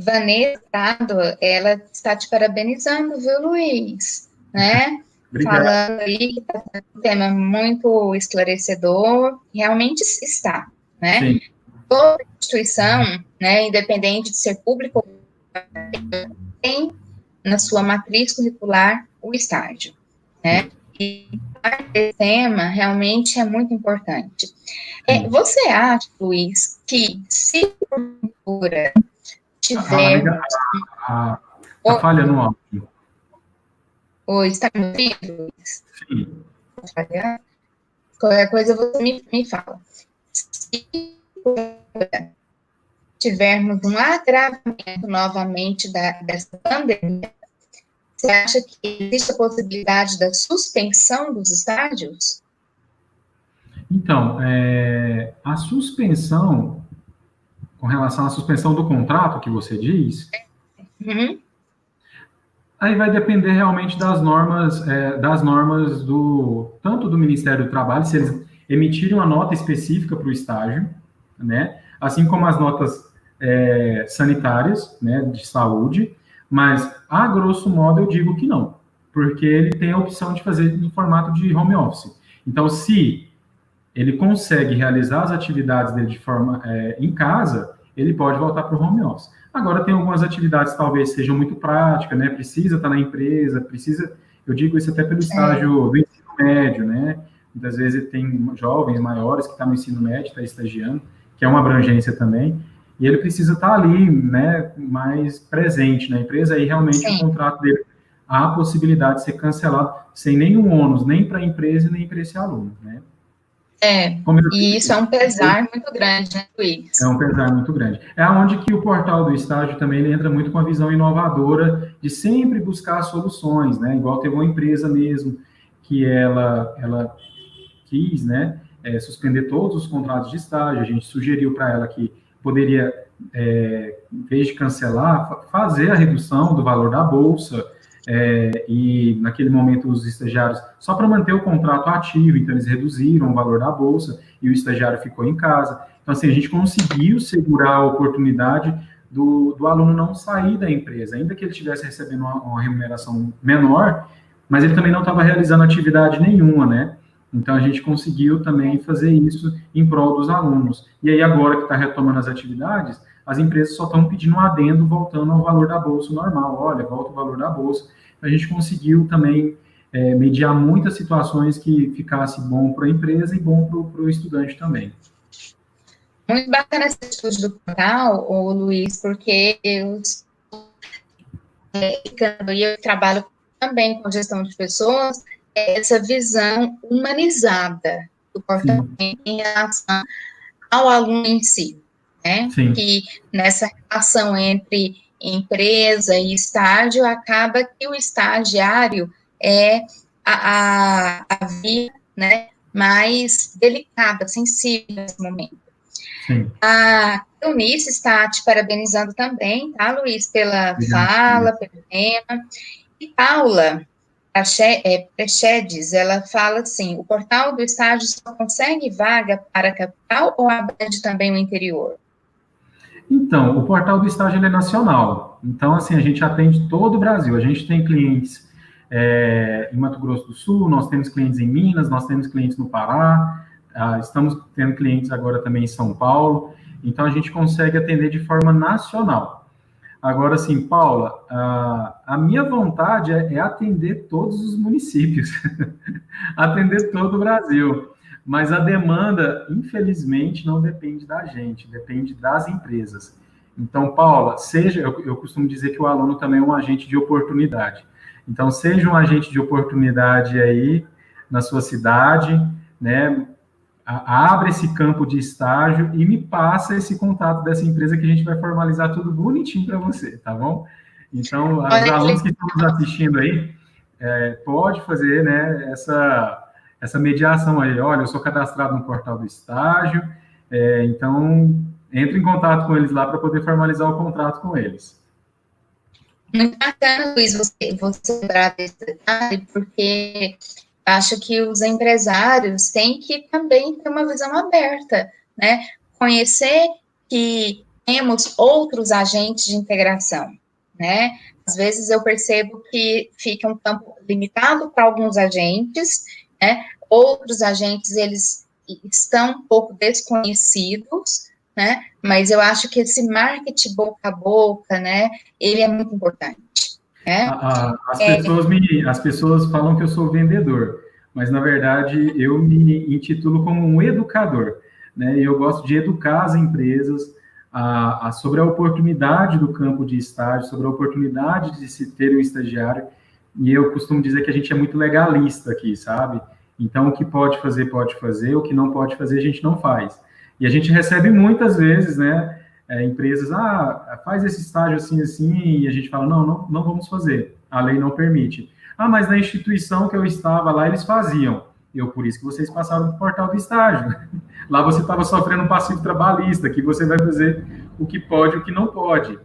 Vanessa Prado, ela está te parabenizando, viu, Luiz? Né? Obrigado. Falando aí que está sendo um tema muito esclarecedor, realmente está, né? Sim. Toda instituição, né, independente de ser público ou privado, tem na sua matriz curricular o estágio, né? E esse tema realmente é muito importante. Você acha, Luiz, que se porventura tiver... A falha no áudio. Oi, está me ouvindo, Luiz? Sim. Qualquer coisa você me fala. Se tivermos um agravamento novamente dessa pandemia, você acha que existe a possibilidade da suspensão dos estágios? Então, a suspensão, com relação à suspensão do contrato que você diz, aí vai depender realmente das normas tanto do Ministério do Trabalho, se eles emitirem uma nota específica para o estágio, né? Assim como as notas sanitárias, né, de saúde, mas, a grosso modo, eu digo que não, porque ele tem a opção de fazer no formato de home office. Então, se ele consegue realizar as atividades dele de forma em casa, ele pode voltar para o home office. Agora, tem algumas atividades que talvez sejam muito práticas, né? Precisa estar na empresa, eu digo isso até pelo estágio do ensino médio, né? Muitas vezes tem jovens maiores que estão no ensino médio, está estagiando, que é uma abrangência também, e ele precisa estar ali, né, mais presente na empresa, e realmente o contrato dele, há a possibilidade de ser cancelado sem nenhum ônus, nem para a empresa, nem para esse aluno, né? E isso é um pesar muito grande, né, Luiz? É um pesar muito grande. É onde que o portal do estágio também ele entra muito com a visão inovadora de sempre buscar soluções, né? Igual teve uma empresa mesmo que ela quis, né, suspender todos os contratos de estágio. A gente sugeriu para ela que poderia, em vez de cancelar, fazer a redução do valor da bolsa, e naquele momento os estagiários, só para manter o contrato ativo, então eles reduziram o valor da bolsa e o estagiário ficou em casa. Então, assim, a gente conseguiu segurar a oportunidade do aluno não sair da empresa, ainda que ele estivesse recebendo uma remuneração menor, mas ele também não estava realizando atividade nenhuma, né? Então, a gente conseguiu também fazer isso em prol dos alunos. E aí, agora que está retomando as atividades, as empresas só estão pedindo um adendo voltando ao valor da bolsa normal. Olha, volta o valor da bolsa. A gente conseguiu também mediar muitas situações que ficasse bom para a empresa e bom para o estudante também. Muito bacana esse estudo do portal, Luiz, porque eu trabalho também com gestão de pessoas, essa visão humanizada do portal em relação ao aluno em si, né? Sim. Que nessa relação entre empresa e estágio, acaba que o estagiário é a via, né, mais delicada, sensível nesse momento. Sim. A Eunice está te parabenizando também, tá, Luiz, pela fala, pelo tema. E Paula Prechedes, ela fala assim, o portal do estágio só consegue vaga para a capital ou abrange também o interior? Então, o portal do estágio ele é nacional. Então, assim, a gente atende todo o Brasil. A gente tem clientes em Mato Grosso do Sul, nós temos clientes em Minas, nós temos clientes no Pará, estamos tendo clientes agora também em São Paulo. Então, a gente consegue atender de forma nacional. Agora, assim, Paula, a minha vontade é atender todos os municípios, atender todo o Brasil. Mas a demanda, infelizmente, não depende da gente, depende das empresas. Então, Paula, eu costumo dizer que o aluno também é um agente de oportunidade. Então, seja um agente de oportunidade aí na sua cidade, né? Abre esse campo de estágio e me passa esse contato dessa empresa que a gente vai formalizar tudo bonitinho para você, tá bom? Então, os alunos que estão nos assistindo aí, pode fazer, né, essa mediação aí. Olha, eu sou cadastrado no portal do estágio, então entre em contato com eles lá para poder formalizar o contrato com eles. Muito bacana, Luiz, você lembrar desse detalhe, porque acho que os empresários têm que também ter uma visão aberta, né? Conhecer que temos outros agentes de integração, né? Às vezes eu percebo que fica um campo limitado para alguns agentes, né? Outros agentes, eles estão um pouco desconhecidos, né? Mas eu acho que esse marketing boca a boca, né? Ele é muito importante. As pessoas falam que eu sou vendedor, mas na verdade eu me intitulo como um educador, né? Eu gosto de educar as empresas sobre a oportunidade do campo de estágio, sobre a oportunidade de se ter um estagiário, e eu costumo dizer que a gente é muito legalista aqui, sabe? Então, o que pode fazer, o que não pode fazer, a gente não faz. E a gente recebe muitas vezes, né, empresas, faz esse estágio assim, assim, e a gente fala, não vamos fazer, a lei não permite. Mas na instituição que eu estava lá, eles faziam. Por isso que vocês passaram para o portal do estágio. Lá você estava sofrendo um passivo trabalhista, que você vai fazer o que pode e o que não pode.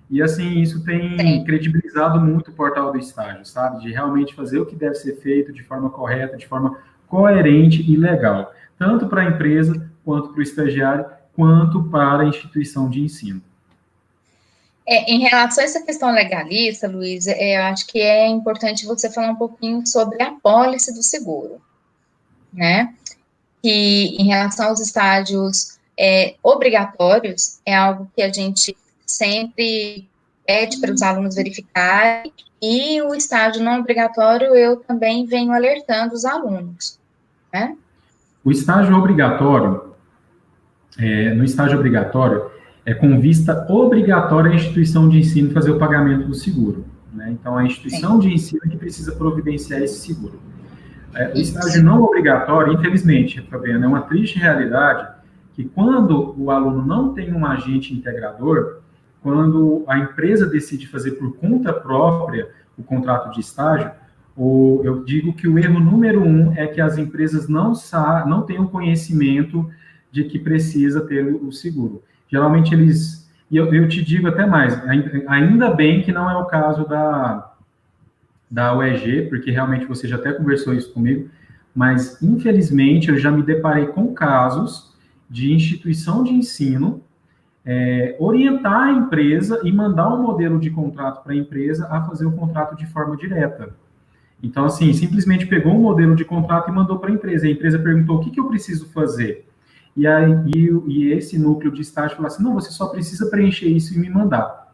E, assim, isso tem credibilizado muito o portal do estágio, sabe? De realmente fazer o que deve ser feito de forma correta, de forma coerente e legal. Tanto para a empresa, quanto para o estagiário, quanto para a instituição de ensino. Em relação a essa questão legalista, Luiz, eu acho que é importante você falar um pouquinho sobre a apólice do seguro, né? Que em relação aos estágios obrigatórios, é algo que a gente sempre pede para os alunos verificarem, e o estágio não obrigatório eu também venho alertando os alunos, né? O estágio obrigatório, no estágio obrigatório, é com vista obrigatória à instituição de ensino fazer o pagamento do seguro, né? Então, a instituição de ensino que precisa providenciar esse seguro. O estágio não obrigatório, infelizmente, Fabiana, é uma triste realidade que quando o aluno não tem um agente integrador, quando a empresa decide fazer por conta própria o contrato de estágio, eu digo que o erro número 1 é que as empresas não têm o conhecimento de que precisa ter o seguro. Geralmente e eu te digo até mais, ainda bem que não é o caso da UEG, porque realmente você já até conversou isso comigo, mas infelizmente eu já me deparei com casos de instituição de ensino orientar a empresa e mandar um modelo de contrato para a empresa a fazer o contrato de forma direta. Então, assim, simplesmente pegou um modelo de contrato e mandou para a empresa perguntou o que eu preciso fazer. E esse núcleo de estágio falou assim, não, você só precisa preencher isso e me mandar.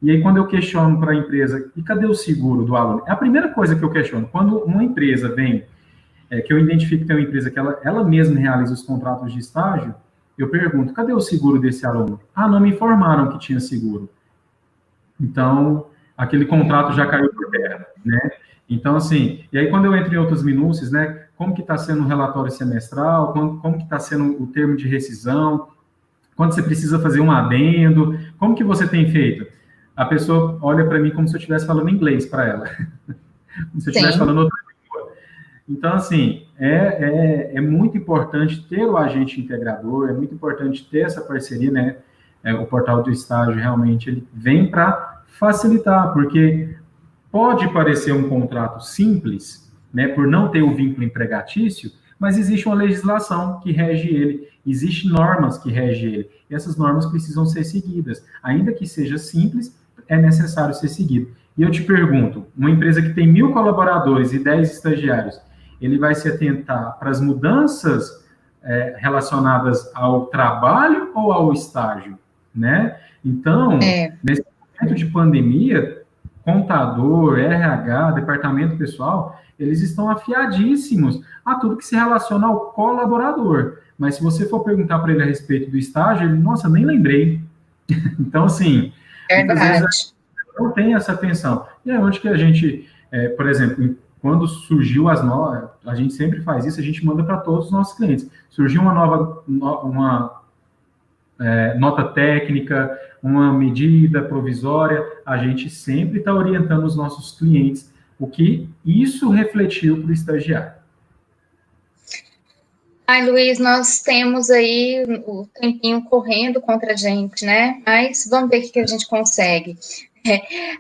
E aí, quando eu questiono para a empresa, e cadê o seguro do aluno? É a primeira coisa que eu questiono. Quando uma empresa vem, que eu identifico que tem uma empresa que ela mesma realiza os contratos de estágio, eu pergunto, cadê o seguro desse aluno? Não me informaram que tinha seguro. Então, aquele contrato já caiu por terra, né? Então, assim, e aí quando eu entro em outras minúcias, né, como que está sendo o relatório semestral, como que está sendo o termo de rescisão, quando você precisa fazer um adendo, como que você tem feito? A pessoa olha para mim como se eu estivesse falando inglês para ela, como se eu estivesse falando outra língua. Então, assim, é muito importante ter o agente integrador, é muito importante ter essa parceria, né? O portal do estágio, realmente, ele vem para facilitar, porque pode parecer um contrato simples, né, por não ter o vínculo empregatício, mas existe uma legislação que rege ele, existem normas que regem ele, e essas normas precisam ser seguidas. Ainda que seja simples, é necessário ser seguido. E eu te pergunto, uma empresa que tem 1.000 colaboradores e 10 estagiários, ele vai se atentar para as mudanças relacionadas ao trabalho ou ao estágio, né? Então, nesse momento de pandemia, contador, RH, departamento pessoal, eles estão afiadíssimos a tudo que se relaciona ao colaborador. Mas se você for perguntar para ele a respeito do estágio, ele, nossa, nem lembrei. Então, assim, muitas vezes não tem essa atenção. E é onde que a gente, por exemplo, quando surgiu as novas, a gente sempre faz isso, a gente manda para todos os nossos clientes. Surgiu uma nota técnica, uma medida provisória, a gente sempre está orientando os nossos clientes o que isso refletiu para o estagiário. Luiz, nós temos aí o tempinho correndo contra a gente, né? Mas vamos ver o que a gente consegue.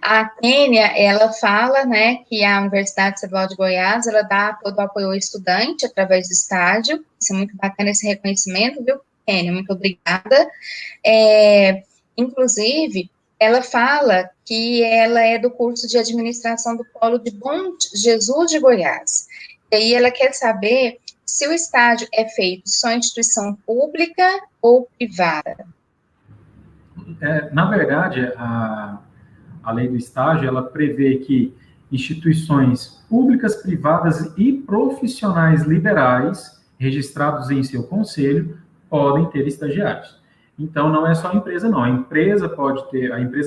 A Tênia, ela fala, né, que a Universidade Estadual de Goiás, ela dá todo o apoio ao estudante através do estágio. Isso é muito bacana, esse reconhecimento, viu, Tênia? Muito obrigada. Inclusive, ela fala que ela é do curso de administração do Polo de Bom Jesus de Goiás. E aí ela quer saber se o estágio é feito só em instituição pública ou privada. Na verdade, a lei do estágio, ela prevê que instituições públicas, privadas e profissionais liberais, registrados em seu conselho, podem ter estagiários. Então, não é só a empresa, não. A empresa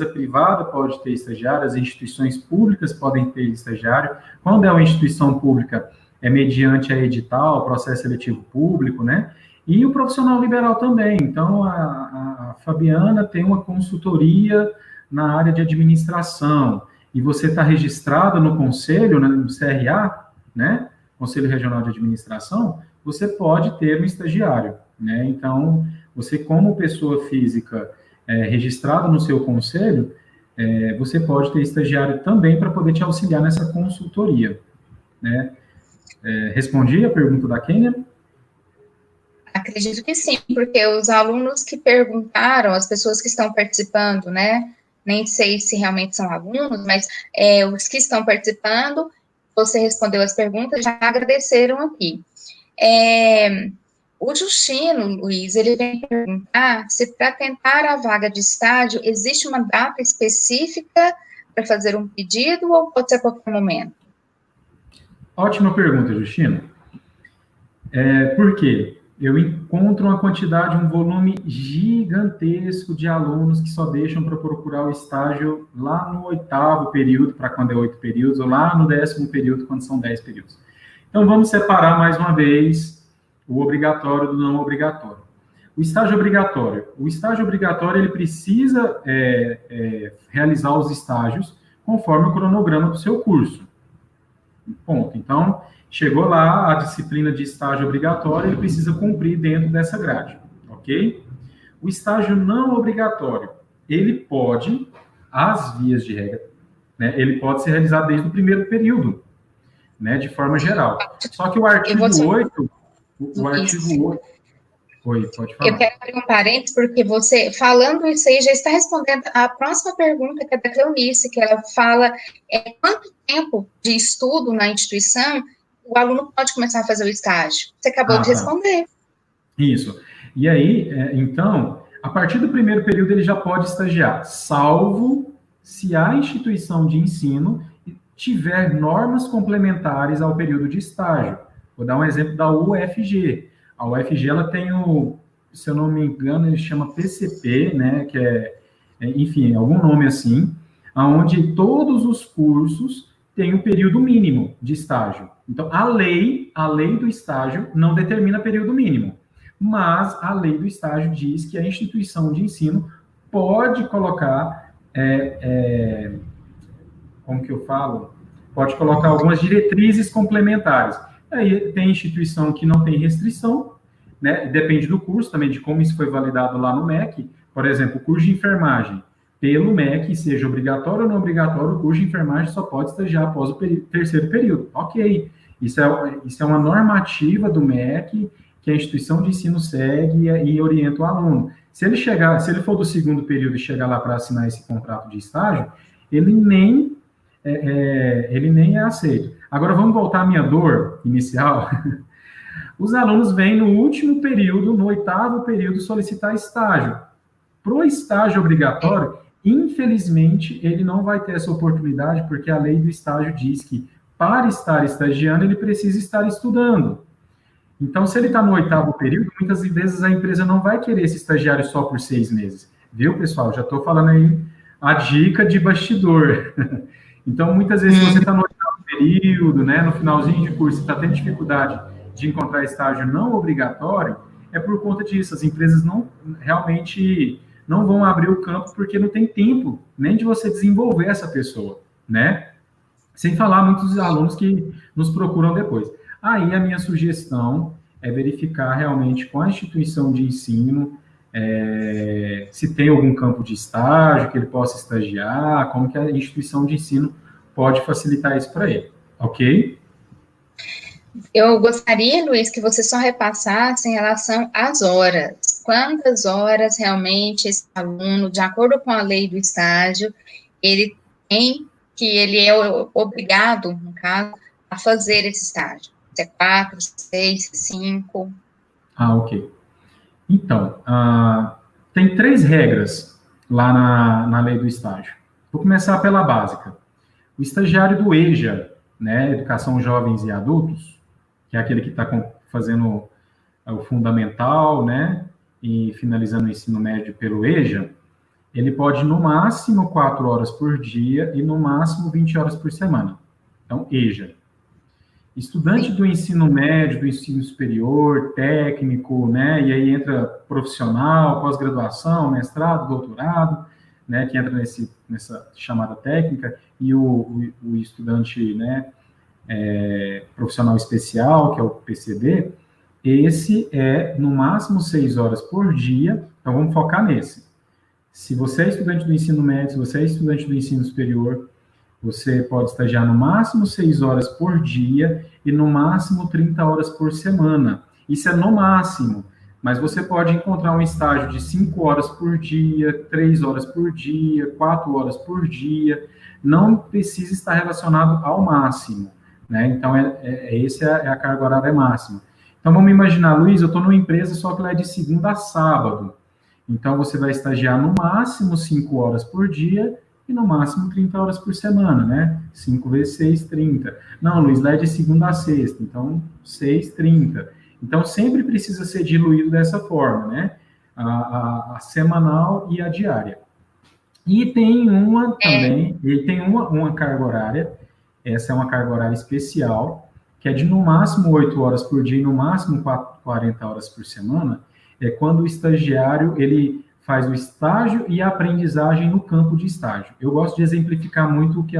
privada pode ter estagiário, as instituições públicas podem ter estagiário. Quando é uma instituição pública, é mediante a edital, processo seletivo público, né? E o profissional liberal também. Então, a Fabiana tem uma consultoria na área de administração, e você está registrado no conselho, né, no CRA, né, Conselho Regional de Administração, você pode ter um estagiário, né? Então, você, como pessoa física registrada no seu conselho, você pode ter estagiário também para poder te auxiliar nessa consultoria, né? Respondi a pergunta da Kênia? Acredito que sim, porque os alunos que perguntaram, as pessoas que estão participando, né? Nem sei se realmente são alunos, mas os que estão participando, você respondeu as perguntas, já agradeceram aqui. O Justino, Luiz, ele vem perguntar se para tentar a vaga de estágio, existe uma data específica para fazer um pedido ou pode ser a qualquer momento? Ótima pergunta, Justino. Por quê? Eu encontro uma quantidade, um volume gigantesco de alunos que só deixam para procurar o estágio lá no 8º período, para quando é 8 períodos, ou lá no 10º período, quando são 10 períodos. Então, vamos separar mais uma vez o obrigatório do não obrigatório. O estágio obrigatório, ele precisa realizar os estágios conforme o cronograma do seu curso. Ponto. Então, chegou lá a disciplina de estágio obrigatório, ele precisa cumprir dentro dessa grade, ok? O estágio não obrigatório, ele pode, às vias de regra, né, ele pode ser realizado desde o primeiro período, né, de forma geral. Só que o artigo 8, Oi, pode falar. Eu quero abrir um parênteses, porque você, falando isso aí, já está respondendo a próxima pergunta, que é da Cleonice, que ela fala quanto tempo de estudo na instituição o aluno pode começar a fazer o estágio. Você acabou de responder. Isso. E aí, então, a partir do primeiro período ele já pode estagiar, salvo se a instituição de ensino tiver normas complementares ao período de estágio. Vou dar um exemplo da UFG. A UFG, ela tem se eu não me engano, ele chama PCP, né, que enfim, algum nome assim, onde todos os cursos têm um período mínimo de estágio. Então, a lei do estágio não determina período mínimo, mas a lei do estágio diz que a instituição de ensino pode colocar, como que eu falo? Pode colocar algumas diretrizes complementares. Aí tem instituição que não tem restrição, né? Depende do curso também, de como isso foi validado lá no MEC. Por exemplo, o curso de enfermagem, pelo MEC, seja obrigatório ou não obrigatório, o curso de enfermagem só pode estagiar após o terceiro período. Ok, isso é uma normativa do MEC que a instituição de ensino segue e orienta o aluno. Se ele for do segundo período e chegar lá para assinar esse contrato de estágio, ele nem é aceito. Agora, vamos voltar à minha dor inicial. Os alunos vêm no último período, no 8º período, solicitar estágio. Para o estágio obrigatório, infelizmente, ele não vai ter essa oportunidade, porque a lei do estágio diz que, para estar estagiando, ele precisa estar estudando. Então, se ele está no 8º período, muitas vezes a empresa não vai querer esse estagiário só por 6 meses. Viu, pessoal? Já estou falando aí a dica de bastidor. Então, muitas vezes, se você está no 8º período, né, no finalzinho de curso, está tendo dificuldade de encontrar estágio não obrigatório, é por conta disso. As empresas realmente não vão abrir o campo porque não tem tempo nem de você desenvolver essa pessoa, né? Sem falar muitos alunos que nos procuram depois. Aí, a minha sugestão é verificar realmente com a instituição de ensino se tem algum campo de estágio que ele possa estagiar, como que a instituição de ensino pode facilitar isso para ele, ok? Eu gostaria, Luiz, que você só repassasse em relação às horas. Quantas horas realmente esse aluno, de acordo com a lei do estágio, ele é obrigado, no caso, a fazer esse estágio? Se é 4, 6, 5? Ok. Então, tem 3 regras lá na lei do estágio. Vou começar pela básica. O estagiário do EJA, né, Educação Jovens e Adultos, que é aquele que está fazendo o fundamental, né, e finalizando o ensino médio pelo EJA, ele pode, no máximo, 4 horas por dia e, no máximo, 20 horas por semana. Então, EJA. Estudante do ensino médio, do ensino superior, técnico, né? E aí entra profissional, pós-graduação, mestrado, doutorado, né? Que entra nessa chamada técnica, e o estudante, né? Profissional especial, que é o PCD, esse é no máximo 6 horas por dia, então vamos focar nesse. Se você é estudante do ensino médio, se você é estudante do ensino superior, você pode estagiar no máximo 6 horas por dia e no máximo 30 horas por semana. Isso é no máximo, mas você pode encontrar um estágio de 5 horas por dia, 3 horas por dia, 4 horas por dia, não precisa estar relacionado ao máximo, né? Então, essa é a carga horária máxima. Então, vamos imaginar, Luiz, eu estou numa empresa só que ela é de segunda a sábado. Então, você vai estagiar no máximo 5 horas por dia e no máximo 30 horas por semana, né? 5 vezes 6, 30. Não, Luiz, lá é de segunda a sexta, então 6, 30. Então, sempre precisa ser diluído dessa forma, né? A semanal e a diária. E tem uma também, e tem uma carga horária, essa é uma carga horária especial, que é de no máximo 8 horas por dia e no máximo 40 horas por semana, é quando o estagiário, ele faz o estágio e a aprendizagem no campo de estágio. Eu gosto de exemplificar muito o que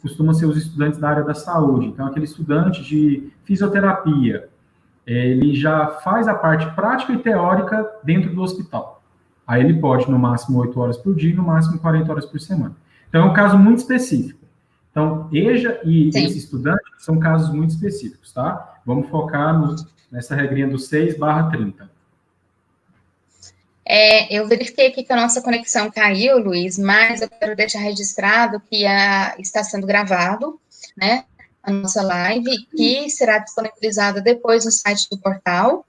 costuma ser os estudantes da área da saúde. Então, aquele estudante de fisioterapia, ele já faz a parte prática e teórica dentro do hospital. Aí ele pode, no máximo, 8 horas por dia e no máximo 40 horas por semana. Então, é um caso muito específico. Então, EJA e esse estudante são casos muito específicos, tá? Vamos focar nessa regrinha do 6/30. Eu verifiquei aqui que a nossa conexão caiu, Luiz, mas eu quero deixar registrado que está sendo gravado, né, a nossa live, que será disponibilizada depois no site do portal,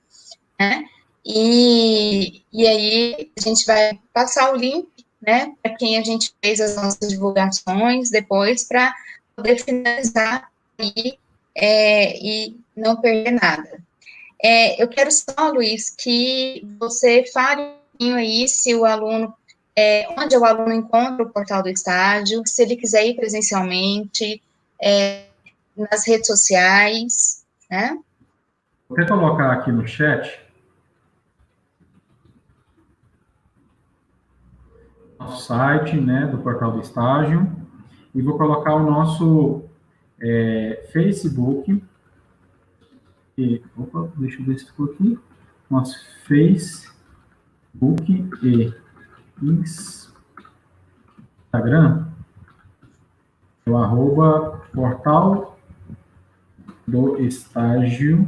né, e aí a gente vai passar o link, né, para quem a gente fez as nossas divulgações depois, para poder finalizar e não perder nada. Eu quero só, Luiz, que você fale aí se o aluno, onde o aluno encontra o portal do estágio, se ele quiser ir presencialmente, nas redes sociais, né? Vou até colocar aqui no chat nosso site, né, do portal do estágio, e vou colocar o nosso Facebook, deixa eu ver se ficou aqui, nosso Facebook e Instagram, o @portal do estágio.br.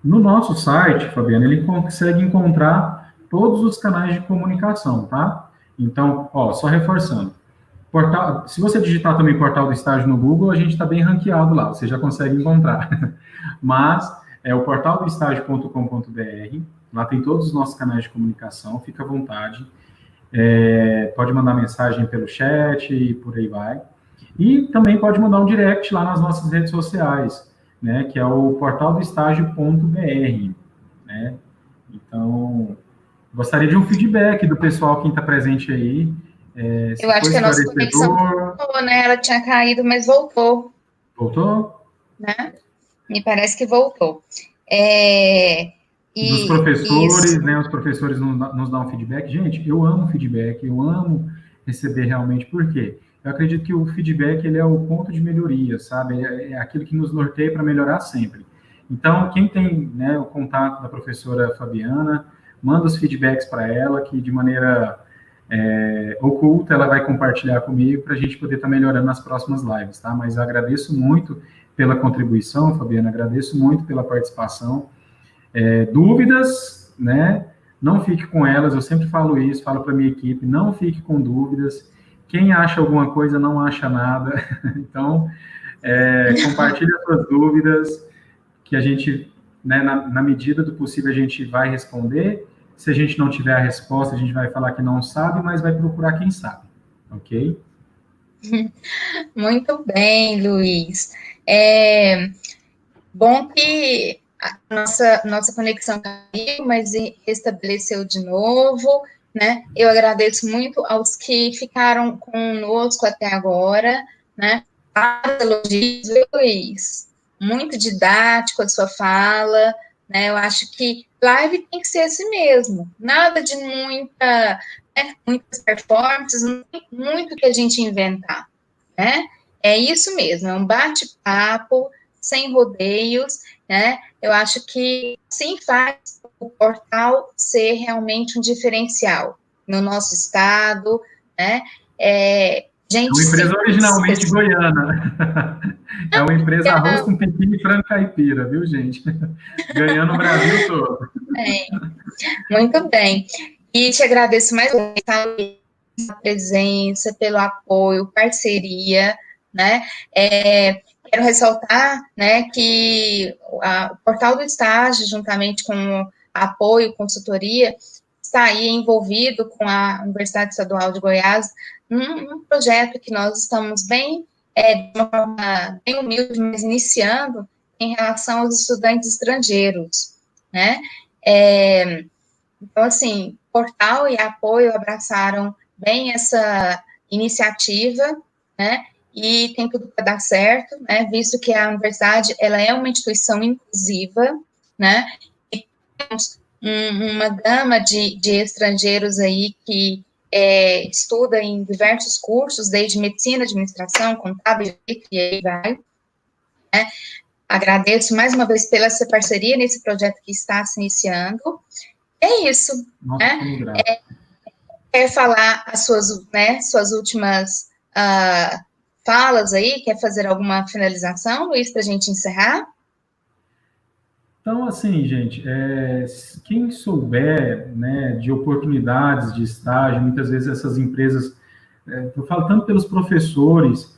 No nosso site, Fabiana, ele consegue encontrar todos os canais de comunicação, tá? Então, só reforçando. Se você digitar também portal do estágio no Google, a gente está bem ranqueado lá, você já consegue encontrar. Mas é o portaldoestágio.com.br, lá tem todos os nossos canais de comunicação, fica à vontade. Pode mandar mensagem pelo chat e por aí vai. E também pode mandar um direct lá nas nossas redes sociais, né, que é o portaldoestágio.br, né? Então, gostaria de um feedback do pessoal que está presente aí. Eu acho que a nossa conexão voltou, né? Ela tinha caído, mas voltou. Voltou? Né? Me parece que voltou. Dos professores, né? Os professores nos dão um feedback. Gente, eu amo feedback, eu amo receber realmente. Por quê? Eu acredito que o feedback, ele é o ponto de melhoria, sabe? É aquilo que nos norteia para melhorar sempre. Então, quem tem, né, o contato da professora Fabiana, manda os feedbacks para ela, que de maneira oculta ela vai compartilhar comigo para a gente poder estar melhorando nas próximas lives, tá? Mas eu agradeço muito pela contribuição, Fabiana, agradeço muito pela participação. Dúvidas, né? Não fique com elas, eu sempre falo isso, falo para minha equipe, não fique com dúvidas. Quem acha alguma coisa não acha nada. Então, compartilhe as suas dúvidas, que a gente, né, na medida do possível, a gente vai responder. Se a gente não tiver a resposta, a gente vai falar que não sabe, mas vai procurar quem sabe, ok? Muito bem, Luiz. Bom que a nossa conexão caiu, mas restabeleceu de novo, né? Eu agradeço muito aos que ficaram conosco até agora, né? Vários elogios, viu, Luiz? Muito didático a sua fala, né? Eu acho que live tem que ser assim mesmo. Nada de muitas performances, não tem muito que a gente inventar, né? É isso mesmo, é um bate-papo, sem rodeios, né? Eu acho que sim faz o portal ser realmente um diferencial no nosso estado, né? É uma empresa originalmente goiana. É uma empresa arroz com pepino e frango caipira, viu, gente? Ganhando o Brasil todo. Muito bem. E te agradeço mais uma vez pela presença, pelo apoio, parceria, né? Quero ressaltar, né, que o Portal do Estágio, juntamente com apoio, consultoria, está aí envolvido com a Universidade Estadual de Goiás num projeto que nós estamos de uma forma bem humilde, mas iniciando em relação aos estudantes estrangeiros, né? Então, assim, Portal e Apoio abraçaram bem essa iniciativa, né? E tem tudo para dar certo, né? Visto que a universidade ela é uma instituição inclusiva, né? E temos uma gama de estrangeiros aí que estuda em diversos cursos, desde medicina, administração, contábil, e aí vai, né? Agradeço mais uma vez pela essa parceria nesse projeto que está se iniciando. É isso, Nossa, né? Quer falar as suas últimas falas aí? Quer fazer alguma finalização, Luiz, para a gente encerrar? Então, assim, gente, quem souber, né, de oportunidades de estágio, muitas vezes essas empresas, eu falo tanto pelos professores,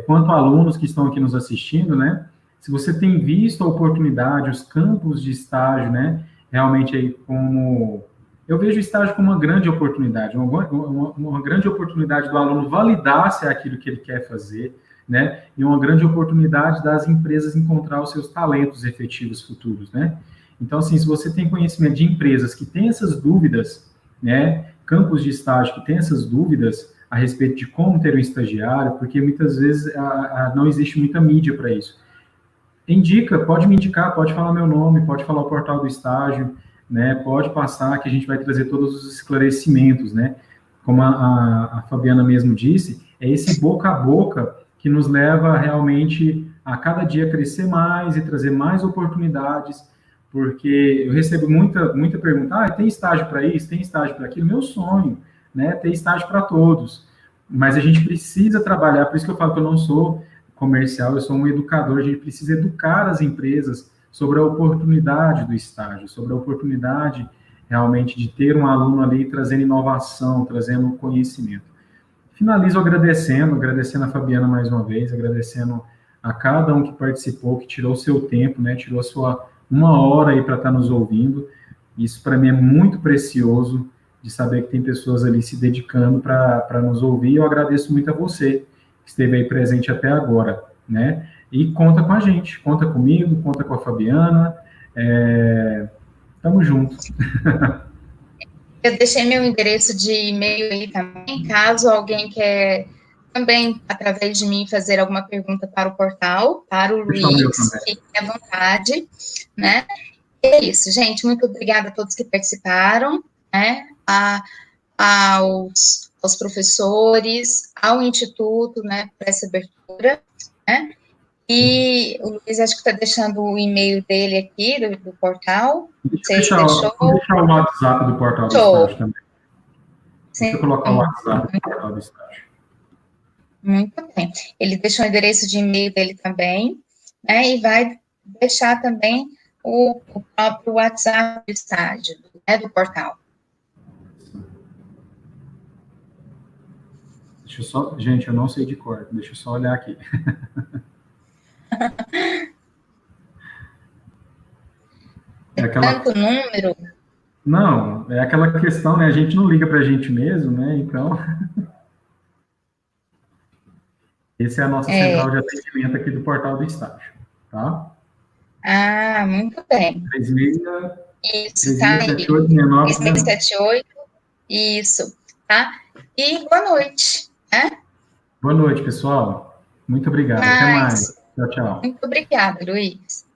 quanto alunos que estão aqui nos assistindo, né, se você tem visto a oportunidade, os campos de estágio, né, realmente aí como... Eu vejo o estágio como uma grande oportunidade, uma grande oportunidade do aluno validar se é aquilo que ele quer fazer, né? E uma grande oportunidade das empresas encontrar os seus talentos efetivos futuros, né? Então, assim, se você tem conhecimento de empresas que têm essas dúvidas, né? Campos de estágio que têm essas dúvidas a respeito de como ter um estagiário, porque muitas vezes não existe muita mídia para isso. Pode me indicar, pode falar meu nome, pode falar o portal do estágio, né? Pode passar que a gente vai trazer todos os esclarecimentos, né? Como a Fabiana mesmo disse, é esse boca a boca que nos leva realmente a cada dia crescer mais e trazer mais oportunidades, porque eu recebo muita pergunta, tem estágio para isso, tem estágio para aquilo? Meu sonho, né? Ter estágio para todos, mas a gente precisa trabalhar, por isso que eu falo que eu não sou comercial, eu sou um educador, a gente precisa educar as empresas sobre a oportunidade do estágio, sobre a oportunidade realmente de ter um aluno ali trazendo inovação, trazendo conhecimento. Finalizo agradecendo a Fabiana mais uma vez, agradecendo a cada um que participou, que tirou o seu tempo, né, tirou a sua 1 hora aí para estar nos ouvindo. Isso para mim é muito precioso, de saber que tem pessoas ali se dedicando para nos ouvir. Eu agradeço muito a você que esteve aí presente até agora, né? E conta com a gente, conta comigo, conta com a Fabiana. Tamo junto. Eu deixei meu endereço de e-mail aí também, caso alguém quer também, através de mim, fazer alguma pergunta para o portal, para o Luiz, fique à vontade, né? E é isso, gente, muito obrigada a todos que participaram, né? Aos professores, ao Instituto, né, por essa abertura, né? E o Luiz, acho que está deixando o e-mail dele aqui, do portal. Vou deixar o WhatsApp do portal do estágio também. Deixa eu colocar o WhatsApp do portal do estágio. Muito bem. Ele deixou o endereço de e-mail dele também, né? E vai deixar também o próprio WhatsApp do estágio, né, do portal. Deixa eu só... Gente, eu não sei de cor. Deixa eu só olhar aqui. Tanto número? Não, é aquela questão, né? A gente não liga para a gente mesmo, né? Então... Essa é a nossa central de atendimento aqui do portal do estágio, tá? Muito bem. 3678-69. Isso, tá? E boa noite, né? Boa noite, pessoal. Muito obrigado. Até mais. Tchau, tchau. Muito obrigada, Luiz.